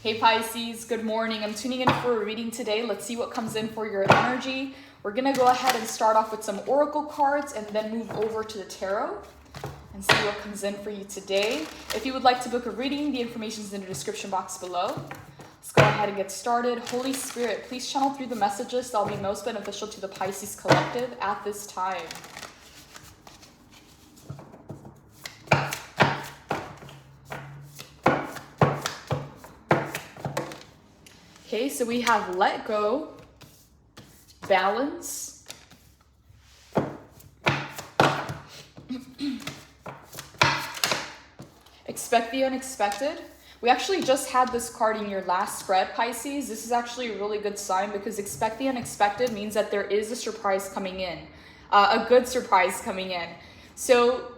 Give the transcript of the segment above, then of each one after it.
Hey Pisces, good morning. I'm tuning in for a reading today. Let's see what comes in for your energy. We're going to go ahead and start off with some oracle cards and then move over to the tarot and see what comes in for you today. If you would like to book a reading, the information is in the description box below. Let's go ahead and get started. Holy Spirit, please channel through the messages that will be most beneficial to the Pisces collective at this time. Okay, so we have let go, balance, expect the unexpected. We actually just had this card in your last spread, Pisces. This is actually a really good sign because expect the unexpected means that there is a surprise coming in, a good surprise coming in. So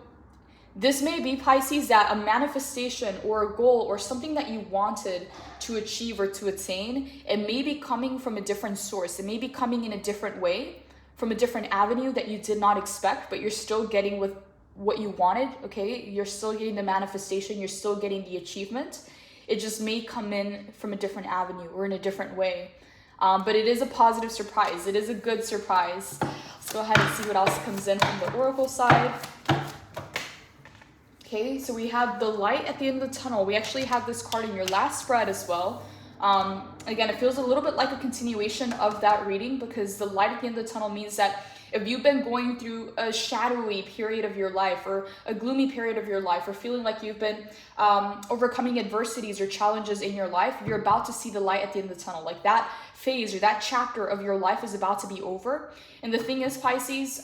this may be, Pisces, that a manifestation or a goal or something that you wanted to achieve or to attain, it may be coming from a different source. It may be coming in a different way, from a different avenue that you did not expect, but you're still getting with what you wanted, okay? You're still getting the manifestation, you're still getting the achievement. It just may come in from a different avenue or in a different way. But it is a positive surprise. It is a good surprise. Let's go ahead and see what else comes in from the oracle side. Okay, so we have the light at the end of the tunnel. We actually have this card in your last spread as well. Again, it feels a little bit like a continuation of that reading because the light at the end of the tunnel means that if you've been going through a shadowy period of your life or a gloomy period of your life or feeling like you've been overcoming adversities or challenges in your life, you're about to see the light at the end of the tunnel. Like that phase or that chapter of your life is about to be over. And the thing is, Pisces,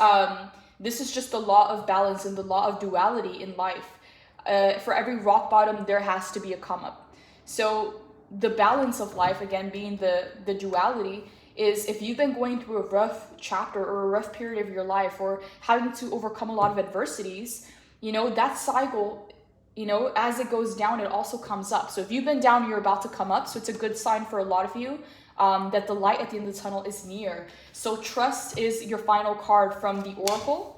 this is just the law of balance and the law of duality in life. For every rock bottom, there has to be a come up. So the balance of life, again, being the duality, is if you've been going through a rough chapter or a rough period of your life or having to overcome a lot of adversities, you know, that cycle, you know, as it goes down, it also comes up. So if you've been down, you're about to come up. So it's a good sign for a lot of you that the light at the end of the tunnel is near. So trust is your final card from the oracle.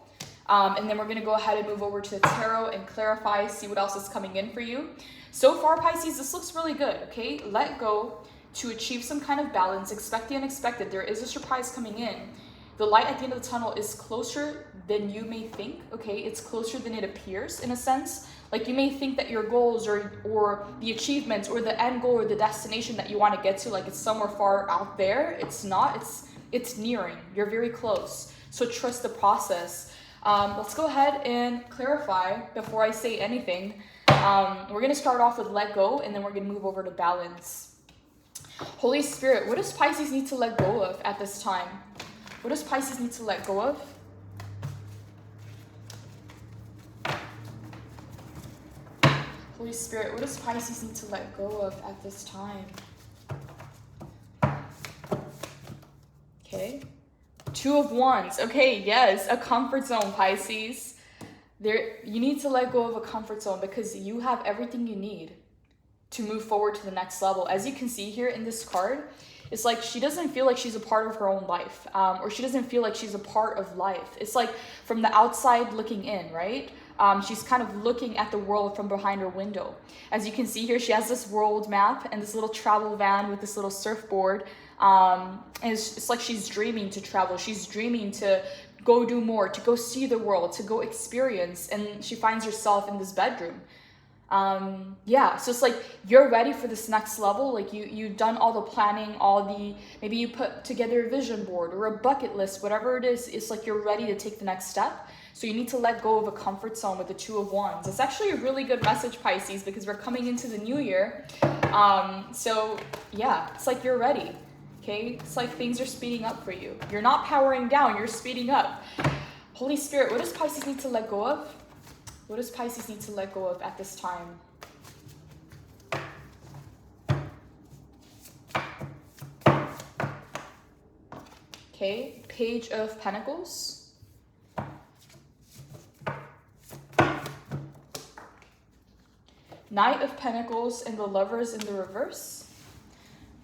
And then we're going to go ahead and move over to the tarot and clarify, see what else is coming in for you. So far, Pisces, this looks really good, okay? Let go to achieve some kind of balance. Expect the unexpected. There is a surprise coming in. The light at the end of the tunnel is closer than you may think, okay? It's closer than it appears in a sense. Like you may think that your goals or the achievements or the end goal or the destination that you want to get to, like it's somewhere far out there. It's not. It's nearing. You're very close. So trust the process. Let's go ahead and clarify before I say anything. We're going to start off with let go, and then we're going to move over to balance. Holy Spirit, what does Pisces need to let go of at this time? What does Pisces need to let go of? Holy Spirit, what does Pisces need to let go of at this time? Okay. Two of Wands. Okay, yes, a comfort zone, Pisces. You need to let go of a comfort zone because you have everything you need to move forward to the next level. As you can see here in this card, it's like she doesn't feel like she's a part of her own life, or she doesn't feel like she's a part of life. It's like from the outside looking in, right? She's kind of looking at the world from behind her window. As you can see here, she has this world map and this little travel van with this little surfboard. And it's like she's dreaming to travel. She's dreaming to go do more, to go see the world, to go experience. And she finds herself in this bedroom. Yeah, so it's like you're ready for this next level. Like you've done all the planning, maybe you put together a vision board or a bucket list, whatever it is. It's like you're ready to take the next step. So you need to let go of a comfort zone with the Two of Wands. It's actually a really good message, Pisces, because we're coming into the new year. So yeah, it's like you're ready. Okay, it's like things are speeding up for you. You're not powering down, you're speeding up. Holy Spirit, what does Pisces need to let go of? What does Pisces need to let go of at this time? Okay, Page of Pentacles. Knight of Pentacles and the Lovers in the reverse.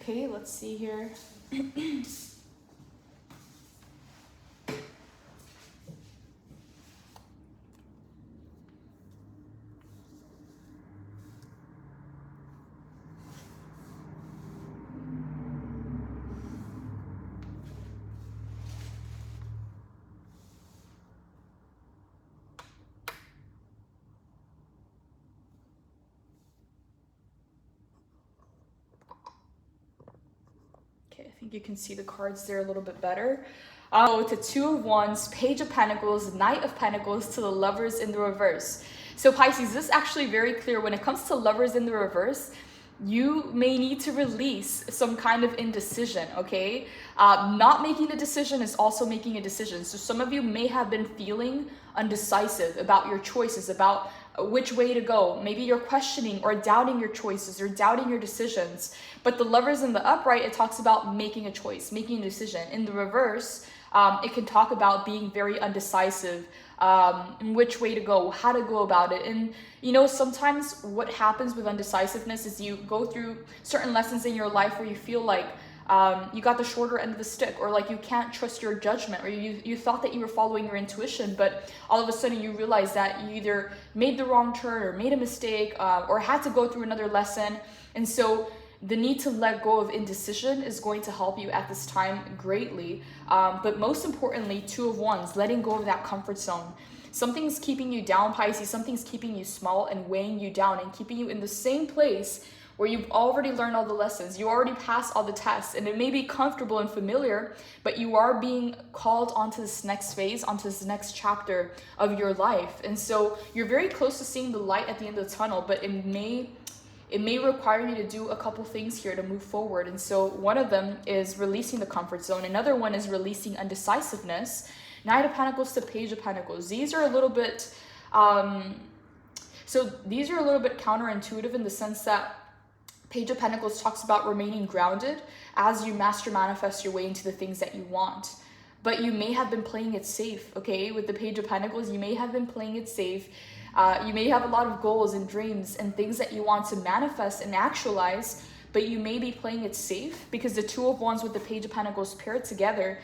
Okay, let's see here. think you can see the cards there a little bit better. To Two of Wands, Page of Pentacles, Knight of Pentacles, to the Lovers in the reverse. So Pisces, this is actually very clear. When it comes to Lovers in the reverse, you may need to release some kind of indecision, okay? Not making a decision is also making a decision. So some of you may have been feeling undecisive about your choices, about which way to go. Maybe you're questioning or doubting your choices or doubting your decisions. But the Lovers in the upright, it talks about making a choice, making a decision. In the reverse, it can talk about being very undecisive, in which way to go, how to go about it. And you know, sometimes what happens with undecisiveness is you go through certain lessons in your life where you feel like you got the shorter end of the stick, or like you can't trust your judgment, or you thought that you were following your intuition, but all of a sudden you realize that you either made the wrong turn or made a mistake, or had to go through another lesson. And so the need to let go of indecision is going to help you at this time greatly. But most importantly, Two of Wands, letting go of that comfort zone. Something's keeping you down, Pisces. Something's keeping you small and weighing you down and keeping you in the same place where you've already learned all the lessons. You already passed all the tests, and it may be comfortable and familiar, but you are being called onto this next phase, onto this next chapter of your life. And so you're very close to seeing the light at the end of the tunnel, but it may require you to do a couple things here to move forward. And so one of them is releasing the comfort zone. Another one is releasing undecisiveness. Knight of Pentacles to Page of Pentacles. These are a little bit, these are a little bit counterintuitive in the sense that Page of Pentacles talks about remaining grounded as you master manifest your way into the things that you want. But you may have been playing it safe, okay? With the Page of Pentacles, you may have been playing it safe. You may have a lot of goals and dreams and things that you want to manifest and actualize, but you may be playing it safe because the Two of Wands with the Page of Pentacles paired together,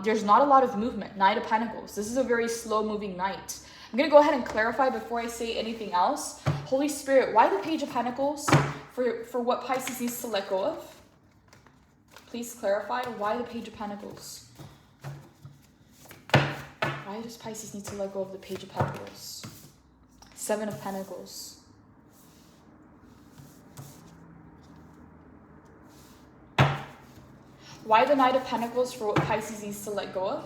there's not a lot of movement. Knight of Pentacles. This is a very slow moving knight. I'm going to go ahead and clarify before I say anything else. Holy Spirit, why the Page of Pentacles for what Pisces needs to let go of? Please clarify why the Page of Pentacles. Why does Pisces need to let go of the Page of Pentacles? Seven of Pentacles. Why the Knight of Pentacles for what Pisces needs to let go of?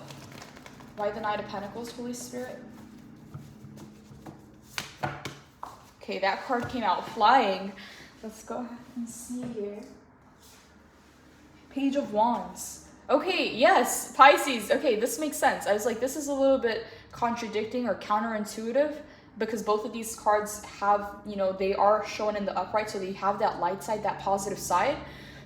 Why the Knight of Pentacles, Holy Spirit? Okay, that card came out flying. Let's go ahead and see here. Page of Wands. Okay, yes, Pisces. Okay, this makes sense. I was like, this is a little bit contradicting or counterintuitive because both of these cards have, you know, they are shown in the upright, so they have that light side, that positive side.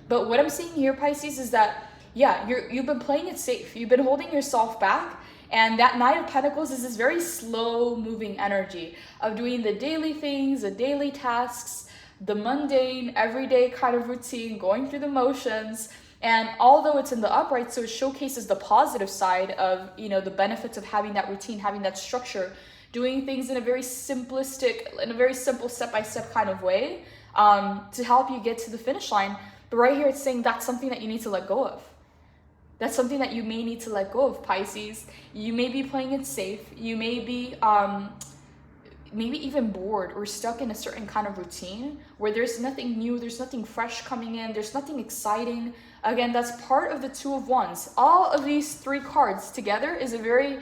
But what I'm seeing here, Pisces, is that, yeah, you've been playing it safe. You've been holding yourself back. And that Knight of Pentacles is this very slow moving energy of doing the daily things, the daily tasks, the mundane, everyday kind of routine, going through the motions. And although it's in the upright, so it showcases the positive side of, you know, the benefits of having that routine, having that structure, doing things in a very simplistic, in a very simple step-by-step kind of way to help you get to the finish line. But right here, it's saying that's something that you need to let go of. That's something that you may need to let go of, Pisces. You may be playing it safe. You may be maybe even bored or stuck in a certain kind of routine where there's nothing new, there's nothing fresh coming in, there's nothing exciting. Again, that's part of the Two of Wands. All of these three cards together is a very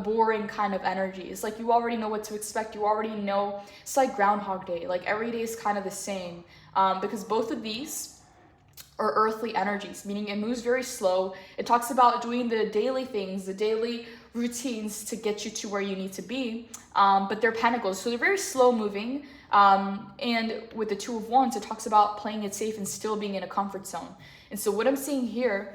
boring kind of energy. It's like you already know what to expect. You already know. It's like Groundhog Day. Like every day is kind of the same because both of these or earthly energies, meaning it moves very slow. It talks about doing the daily things, the daily routines to get you to where you need to be, but they're pentacles, so they're very slow moving. And with the Two of Wands, it talks about playing it safe and still being in a comfort zone. And so what I'm seeing here,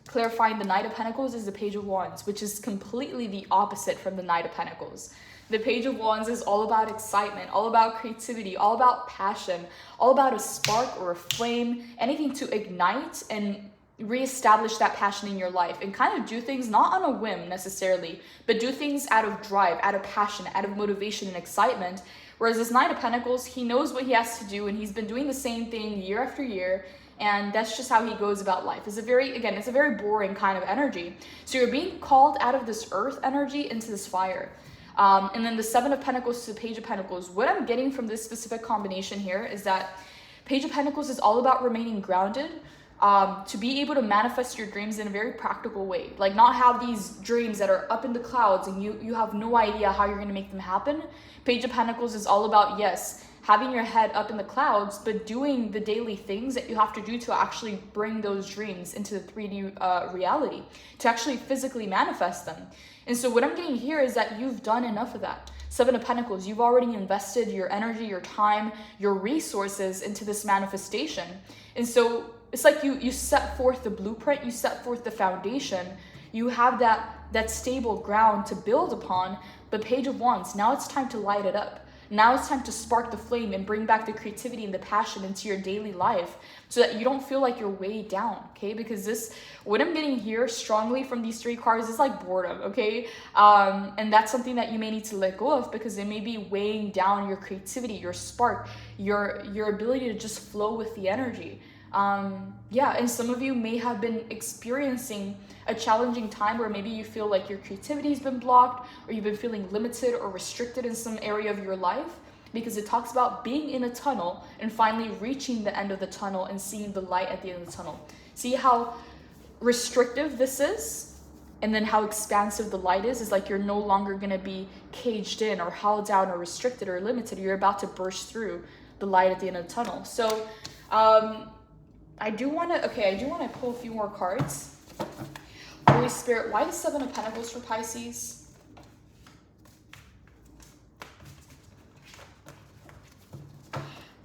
clarifying the Knight of Pentacles, is the Page of Wands, which is completely the opposite from the Knight of Pentacles. The Page of Wands is all about excitement, all about creativity, all about passion, all about a spark or a flame, anything to ignite and reestablish that passion in your life and kind of do things not on a whim necessarily, but do things out of drive, out of passion, out of motivation and excitement. Whereas this Knight of Pentacles, he knows what he has to do and he's been doing the same thing year after year. And that's just how he goes about life. It's a very, again, it's a very boring kind of energy. So you're being called out of this earth energy into this fire. And then the Seven of Pentacles to the Page of Pentacles. What I'm getting from this specific combination here is that Page of Pentacles is all about remaining grounded. to be able to manifest your dreams in a very practical way. Like, not have these dreams that are up in the clouds and you have no idea how you're going to make them happen. Page of Pentacles is all about, yes, having your head up in the clouds, but doing the daily things that you have to do to actually bring those dreams into the 3D reality, to actually physically manifest them. And so what I'm getting here is that you've done enough of that. Seven of Pentacles, you've already invested your energy, your time, your resources into this manifestation. And so it's like you set forth the blueprint, you set forth the foundation, you have that stable ground to build upon. But Page of Wands, now it's time to light it up. Now it's time to spark the flame and bring back the creativity and the passion into your daily life so that you don't feel like you're weighed down, okay? Because what I'm getting here strongly from these three cards is like boredom, okay? And that's something that you may need to let go of because it may be weighing down your creativity, your spark, your ability to just flow with the energy. Yeah, and some of you may have been experiencing a challenging time where maybe you feel like your creativity has been blocked, or you've been feeling limited or restricted in some area of your life, because it talks about being in a tunnel and finally reaching the end of the tunnel and seeing the light at the end of the tunnel. See how restrictive this is, and then how expansive the light is like you're no longer going to be caged in or held down or restricted or limited. You're about to burst through the light at the end of the tunnel. So I do want to pull a few more cards. Holy Spirit, why the Seven of Pentacles for Pisces?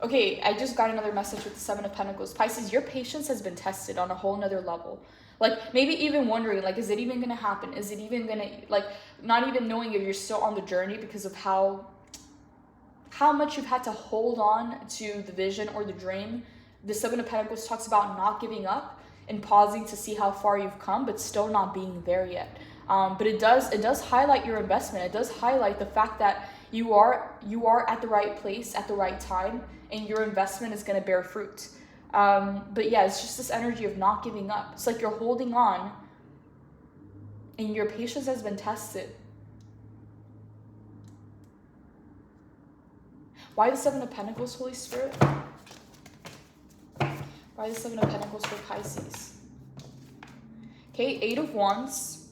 Okay, I just got another message with the Seven of Pentacles. Pisces, your patience has been tested on a whole nother level. Like, maybe even wondering, like, is it even going to happen? Is it even going to, like, not even knowing if you're still on the journey because of how much you've had to hold on to the vision or the dream. The Seven of Pentacles talks about not giving up and pausing to see how far you've come, but still not being there yet. But it does highlight your investment. It does highlight the fact that you are at the right place at the right time, and your investment is going to bear fruit. But yeah, it's just this energy of not giving up. It's like you're holding on, and your patience has been tested. Why the Seven of Pentacles, Holy Spirit? Why the Seven of Pentacles for Pisces? Okay, Eight of Wands,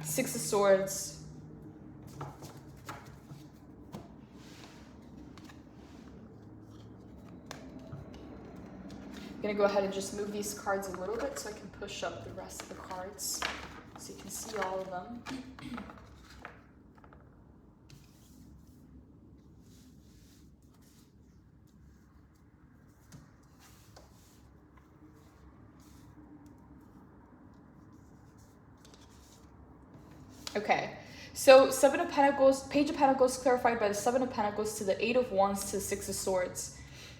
Six of Swords, I'm gonna go ahead and just move these cards a little bit so I can push up the rest of the cards so you can see all of them. Okay, so Seven of Pentacles, Page of Pentacles clarified by the Seven of Pentacles to the Eight of Wands to the Six of Swords.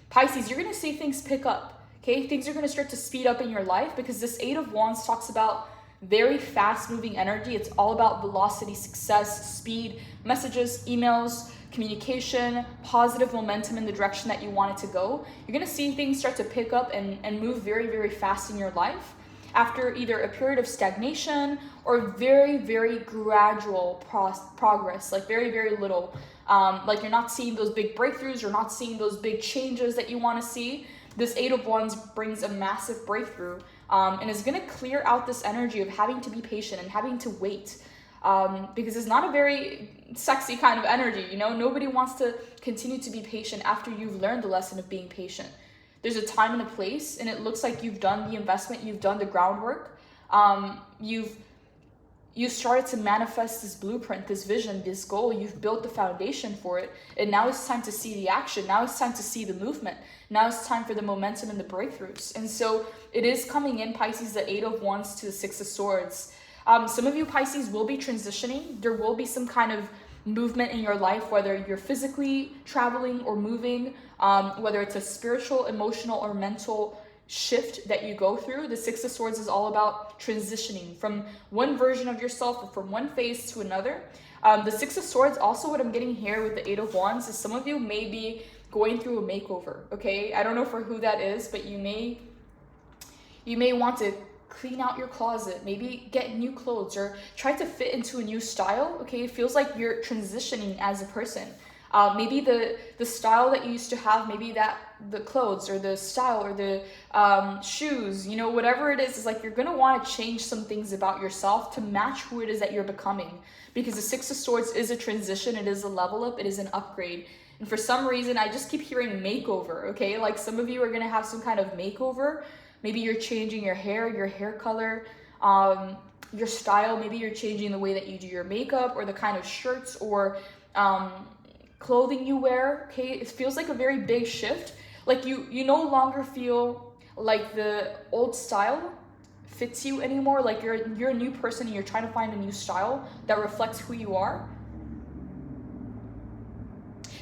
Pisces, you're going to see things pick up, okay? Things are going to start to speed up in your life because this Eight of Wands talks about very fast-moving energy. It's all about velocity, success, speed, messages, emails, communication, positive momentum in the direction that you want it to go. You're going to see things start to pick up and move very, very fast in your life after either a period of stagnation or very, very gradual progress, like very, very little. Like you're not seeing those big breakthroughs, you're not seeing those big changes that you want to see. This Eight of Wands brings a massive breakthrough and is going to clear out this energy of having to be patient and having to wait. Because it's not a very sexy kind of energy, you know? Nobody wants to continue to be patient after you've learned the lesson of being patient. There's a time and a place, and it looks like you've done the investment, you've done the groundwork, you've started to manifest this blueprint, this vision, this goal, you've built the foundation for it, and now it's time to see the action, now it's time to see the movement, now it's time for the momentum and the breakthroughs. And so it is coming in, Pisces, the Eight of Wands to the Six of Swords. Some of you, Pisces, will be transitioning. There will be some kind of movement in your life, whether you're physically traveling or moving, whether it's a spiritual, emotional, or mental shift that you go through. The Six of Swords is all about transitioning from one version of yourself or from one phase to another. The Six of Swords, also what I'm getting here with the Eight of Wands is some of you may be going through a makeover, okay? I don't know for who that is, but you may want to clean out your closet, maybe get new clothes or try to fit into a new style, okay? It feels like you're transitioning as a person. Maybe the style that you used to have, maybe that the clothes or the style or the shoes, you know, whatever it is like you're going to want to change some things about yourself to match who it is that you're becoming. Because the Six of Swords is a transition, it is a level up, it is an upgrade. And for some reason, I just keep hearing makeover, okay? Like some of you are going to have some kind of makeover. Maybe you're changing your hair color, your style. Maybe you're changing the way that you do your makeup or the kind of shirts or clothing you wear, okay? It feels like a very big shift. Like you no longer feel like the old style fits you anymore. Like you're a new person and you're trying to find a new style that reflects who you are.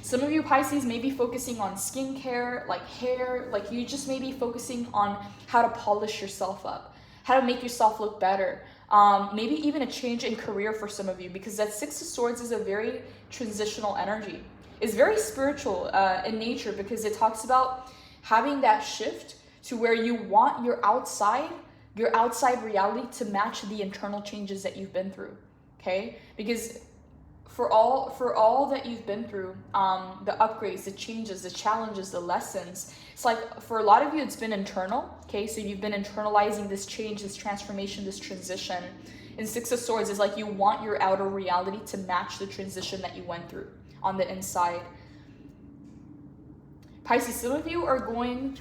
Some of you Pisces may be focusing on skincare, like hair, like you just may be focusing on how to polish yourself up, how to make yourself look better. Maybe even a change in career for some of you, because that Six of Swords is a very transitional energy. It's very spiritual in nature, because it talks about having that shift to where you want your outside reality to match the internal changes that you've been through, okay? Because for all that you've been through, the upgrades, the changes, the challenges, the lessons, it's like for a lot of you, it's been internal, okay? So you've been internalizing this change, this transformation, this transition. And Six of Swords is like you want your outer reality to match the transition that you went through on the inside. Pisces, some of you are going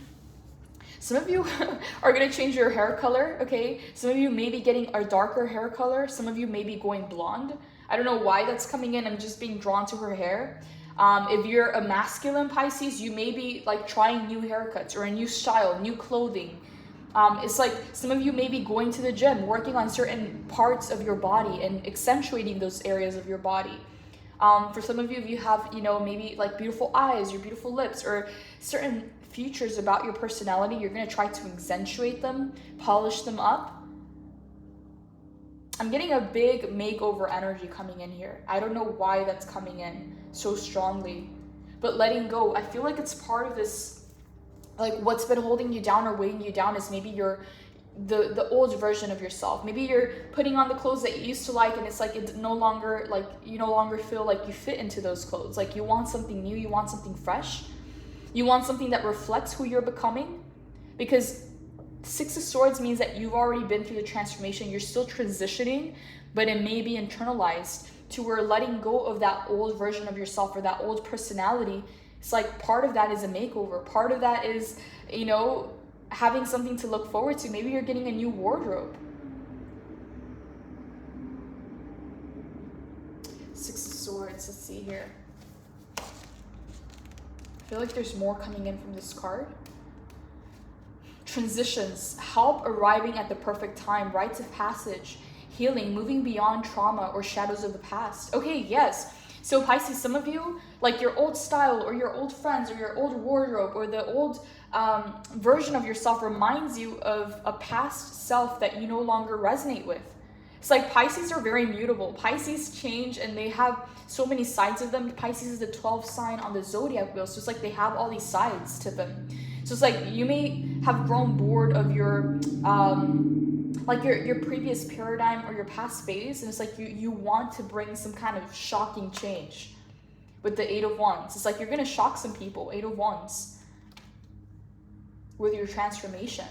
to change your hair color, okay? Some of you may be getting a darker hair color. Some of you may be going blonde. I don't know why that's coming in. I'm just being drawn to her hair. If you're a masculine Pisces, you may be like trying new haircuts or a new style, new clothing. It's like some of you may be going to the gym, working on certain parts of your body and accentuating those areas of your body. For some of you, if you have, you know, maybe like beautiful eyes or beautiful lips or certain features about your personality, you're going to try to accentuate them, polish them up. I'm getting a big makeover energy coming in here. I don't know why that's coming in so strongly, but letting go, I feel like it's part of this, like what's been holding you down or weighing you down is maybe the old version of yourself. Maybe you're putting on the clothes that you used to like, and it's like it's no longer, like you no longer feel like you fit into those clothes. Like you want something new, you want something fresh, you want something that reflects who you're becoming. Because Six of Swords means that you've already been through the transformation. You're still transitioning, but it may be internalized to where letting go of that old version of yourself or that old personality. It's like part of that is a makeover. Part of that is, you know, having something to look forward to. Maybe you're getting a new wardrobe. Six of Swords, let's see here. I feel like there's more coming in from this card. Transitions, help arriving at the perfect time, rites of passage, healing, moving beyond trauma or shadows of the past. Okay, yes. So Pisces, some of you, like your old style or your old friends or your old wardrobe or the old version of yourself reminds you of a past self that you no longer resonate with. It's like Pisces are very mutable. Pisces change and they have so many sides of them. Pisces is the 12th sign on the zodiac wheel. So it's like they have all these sides to them. So it's like you may have grown bored of your like your previous paradigm or your past phase, and it's like you want to bring some kind of shocking change with the Eight of Wands. It's like you're gonna shock some people, Eight of Wands, with your transformation.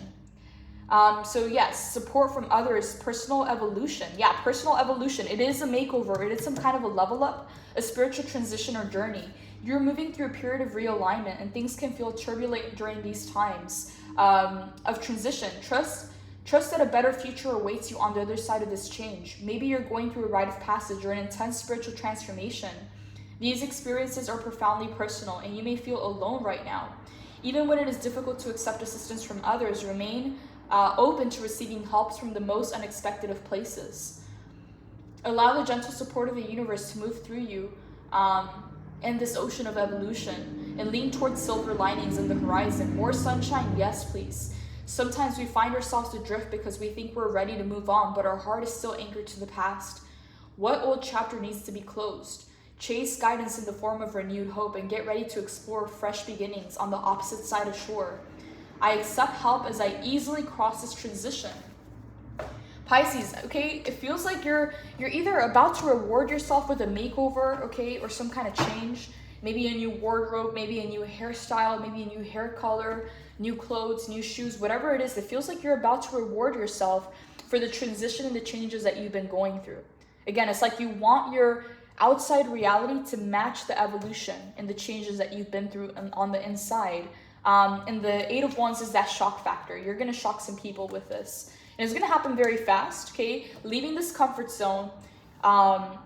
So yes, support from others, personal evolution. Yeah, personal evolution. It is a makeover. It is some kind of a level up, a spiritual transition or journey. You're moving through a period of realignment, and things can feel turbulent during these times of transition. Trust that a better future awaits you on the other side of this change. Maybe you're going through a rite of passage or an intense spiritual transformation. These experiences are profoundly personal, and you may feel alone right now. Even when it is difficult to accept assistance from others, remain open to receiving help from the most unexpected of places. Allow the gentle support of the universe to move through you in this ocean of evolution, and lean towards silver linings in the horizon. More sunshine, yes please. Sometimes we find ourselves adrift because we think we're ready to move on, but our heart is still anchored to the past. What old chapter needs to be closed? Chase guidance in the form of renewed hope and get ready to explore fresh beginnings on the opposite side of shore. I accept help as I easily cross this transition. Pisces, okay, it feels like you're either about to reward yourself with a makeover, okay, or some kind of change. maybe a new wardrobe, maybe a new hairstyle, maybe a new hair color, new clothes, new shoes, whatever it is. It feels like you're about to reward yourself for the transition and the changes that you've been going through. Again, it's like you want your outside reality to match the evolution and the changes that you've been through on the inside. And the Eight of Wands is that shock factor. You're going to shock some people with this. And it's going to happen very fast, okay? Leaving this comfort zone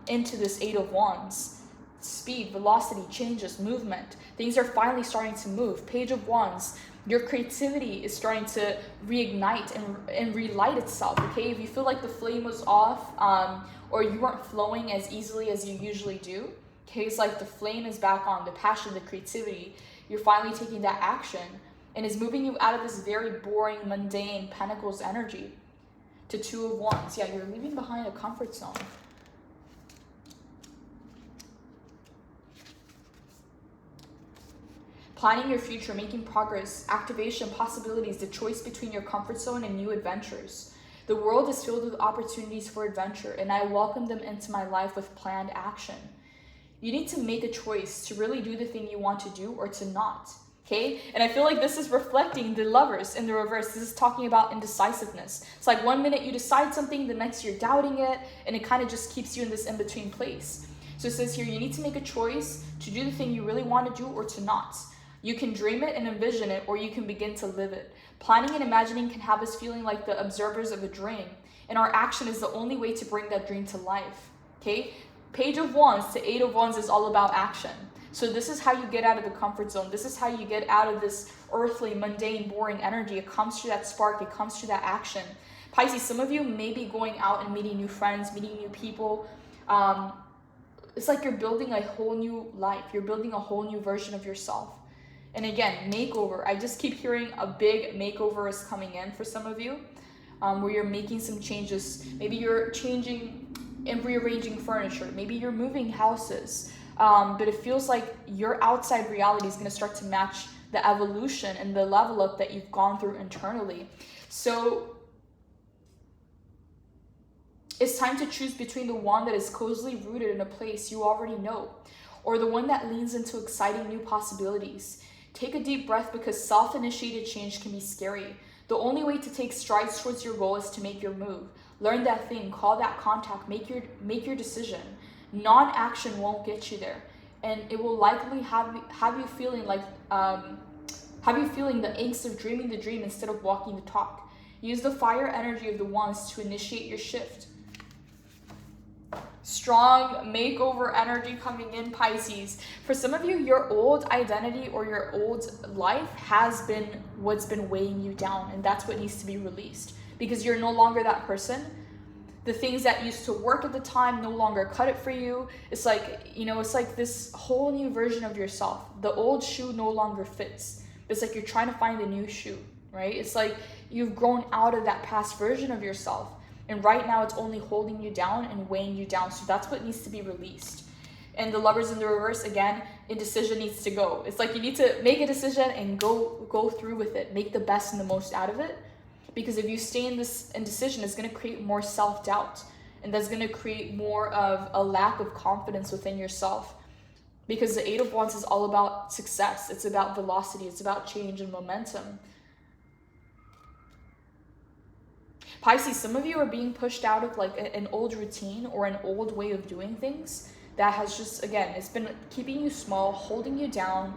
into this Eight of Wands. Speed, velocity, changes, movement. Things are finally starting to move. Page of Wands. Your creativity is starting to reignite and relight itself, okay? If you feel like the flame was off or you weren't flowing as easily as you usually do, okay? It's like the flame is back on, the passion, the creativity. You're finally taking that action and is moving you out of this very boring, mundane Pentacles energy to Two of Wands. Yeah, you're leaving behind a comfort zone. Planning your future, making progress, activation, possibilities, the choice between your comfort zone and new adventures. The world is filled with opportunities for adventure, and I welcome them into my life with planned action. You need to make a choice to really do the thing you want to do or to not, okay? And I feel like this is reflecting the Lovers in the reverse. This is talking about indecisiveness. It's like one minute you decide something, the next you're doubting it, and it kind of just keeps you in this in-between place. So it says here, you need to make a choice to do the thing you really want to do or to not. You can dream it and envision it, or you can begin to live it. Planning and imagining can have us feeling like the observers of a dream, and our action is the only way to bring that dream to life, okay? Page of Wands to Eight of Wands is all about action. So this is how you get out of the comfort zone. This is how you get out of this earthly, mundane, boring energy. It comes through that spark. It comes through that action. Pisces, some of you may be going out and meeting new friends, meeting new people. It's like you're building a whole new life. You're building a whole new version of yourself. And again, makeover. I just keep hearing a big makeover is coming in for some of you, where you're making some changes. Maybe you're changing and rearranging furniture. Maybe you're moving houses. But it feels like your outside reality is going to start to match the evolution and the level up that you've gone through internally. So it's time to choose between the one that is cozily rooted in a place you already know, or the one that leans into exciting new possibilities. Take a deep breath, because self-initiated change can be scary. The only way to take strides towards your goal is to make your move. Learn that thing, call that contact, make your decision. Non-action won't get you there, and it will likely have you feeling like the angst of dreaming the dream instead of walking the talk. Use the fire energy of the Wands to initiate your shift. Strong makeover energy coming in, Pisces. For some of you, your old identity or your old life has been what's been weighing you down, and that's what needs to be released, because you're no longer that person. The things that used to work at the time no longer cut it for you. It's like, it's like this whole new version of yourself. The old shoe no longer fits. It's like you're trying to find a new shoe, right? It's like you've grown out of that past version of yourself. And right now it's only holding you down and weighing you down. So that's what needs to be released. And the Lovers in the reverse, again, indecision needs to go. It's like you need to make a decision and go through with it. Make the best and the most out of it. Because if you stay in this indecision, it's going to create more self-doubt. And that's going to create more of a lack of confidence within yourself. Because the Eight of Wands is all about success. It's about velocity. It's about change and momentum. Pisces, some of you are being pushed out of like an old routine or an old way of doing things that has just, again, it's been keeping you small, holding you down.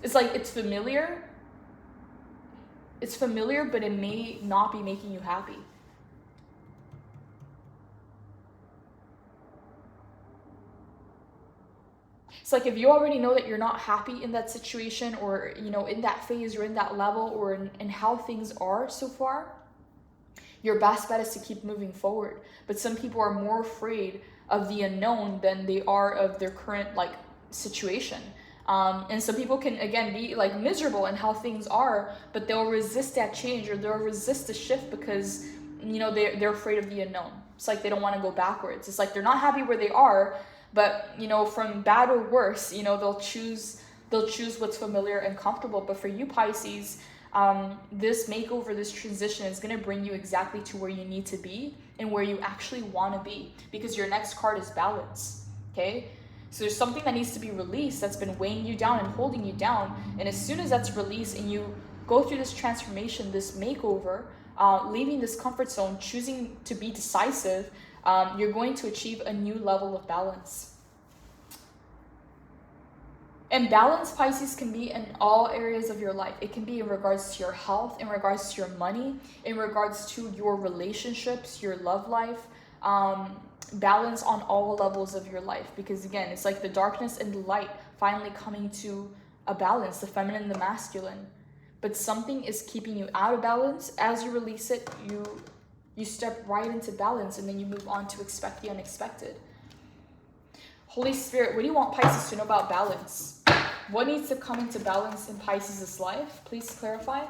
It's like it's familiar. It's familiar, but it may not be making you happy. It's like if you already know that you're not happy in that situation, or, in that phase or in that level, or in how things are so far, your best bet is to keep moving forward. But some people are more afraid of the unknown than they are of their current situation. And some people can, again, be miserable in how things are, but they'll resist that change, or they'll resist the shift because, they're afraid of the unknown. It's like they don't want to go backwards. It's like they're not happy where they are, but, from bad or worse, they'll choose what's familiar and comfortable. But for you, Pisces, this makeover, this transition is going to bring you exactly to where you need to be and where you actually want to be, because your next card is balance. Okay. So there's something that needs to be released that's been weighing you down and holding you down. And as soon as that's released and you go through this transformation, this makeover, leaving this comfort zone, choosing to be decisive, you're going to achieve a new level of balance. And balance, Pisces, can be in all areas of your life. It can be in regards to your health, in regards to your money, in regards to your relationships, your love life. Balance on all levels of your life. Because again, it's like the darkness and the light finally coming to a balance, the feminine and the masculine. But something is keeping you out of balance. As you release it, you step right into balance, and then you move on to expect the unexpected. Holy Spirit, what do you want Pisces to know about balance? What needs to come into balance in Pisces' life? Please clarify.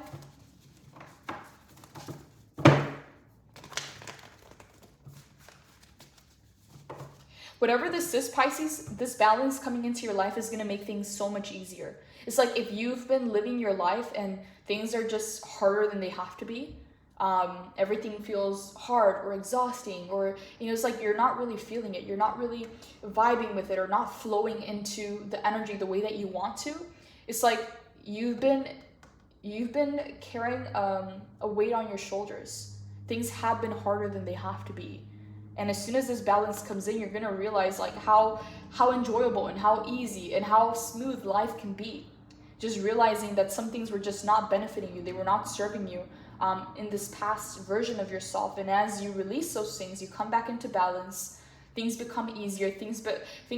Whatever this is, Pisces, this balance coming into your life is going to make things so much easier. It's like if you've been living your life and things are just harder than they have to be, everything feels hard or exhausting, or it's like you're not really feeling it, you're not really vibing with it, or not flowing into the energy the way that you want to. It's like you've been carrying a weight on your shoulders. Things have been harder than they have to be. And as soon as this balance comes in, you're gonna realize like how enjoyable and how easy and how smooth life can be. Just realizing that some things were just not benefiting you, they were not serving you in this past version of yourself. And as you release those things, you come back into balance, things become easier, things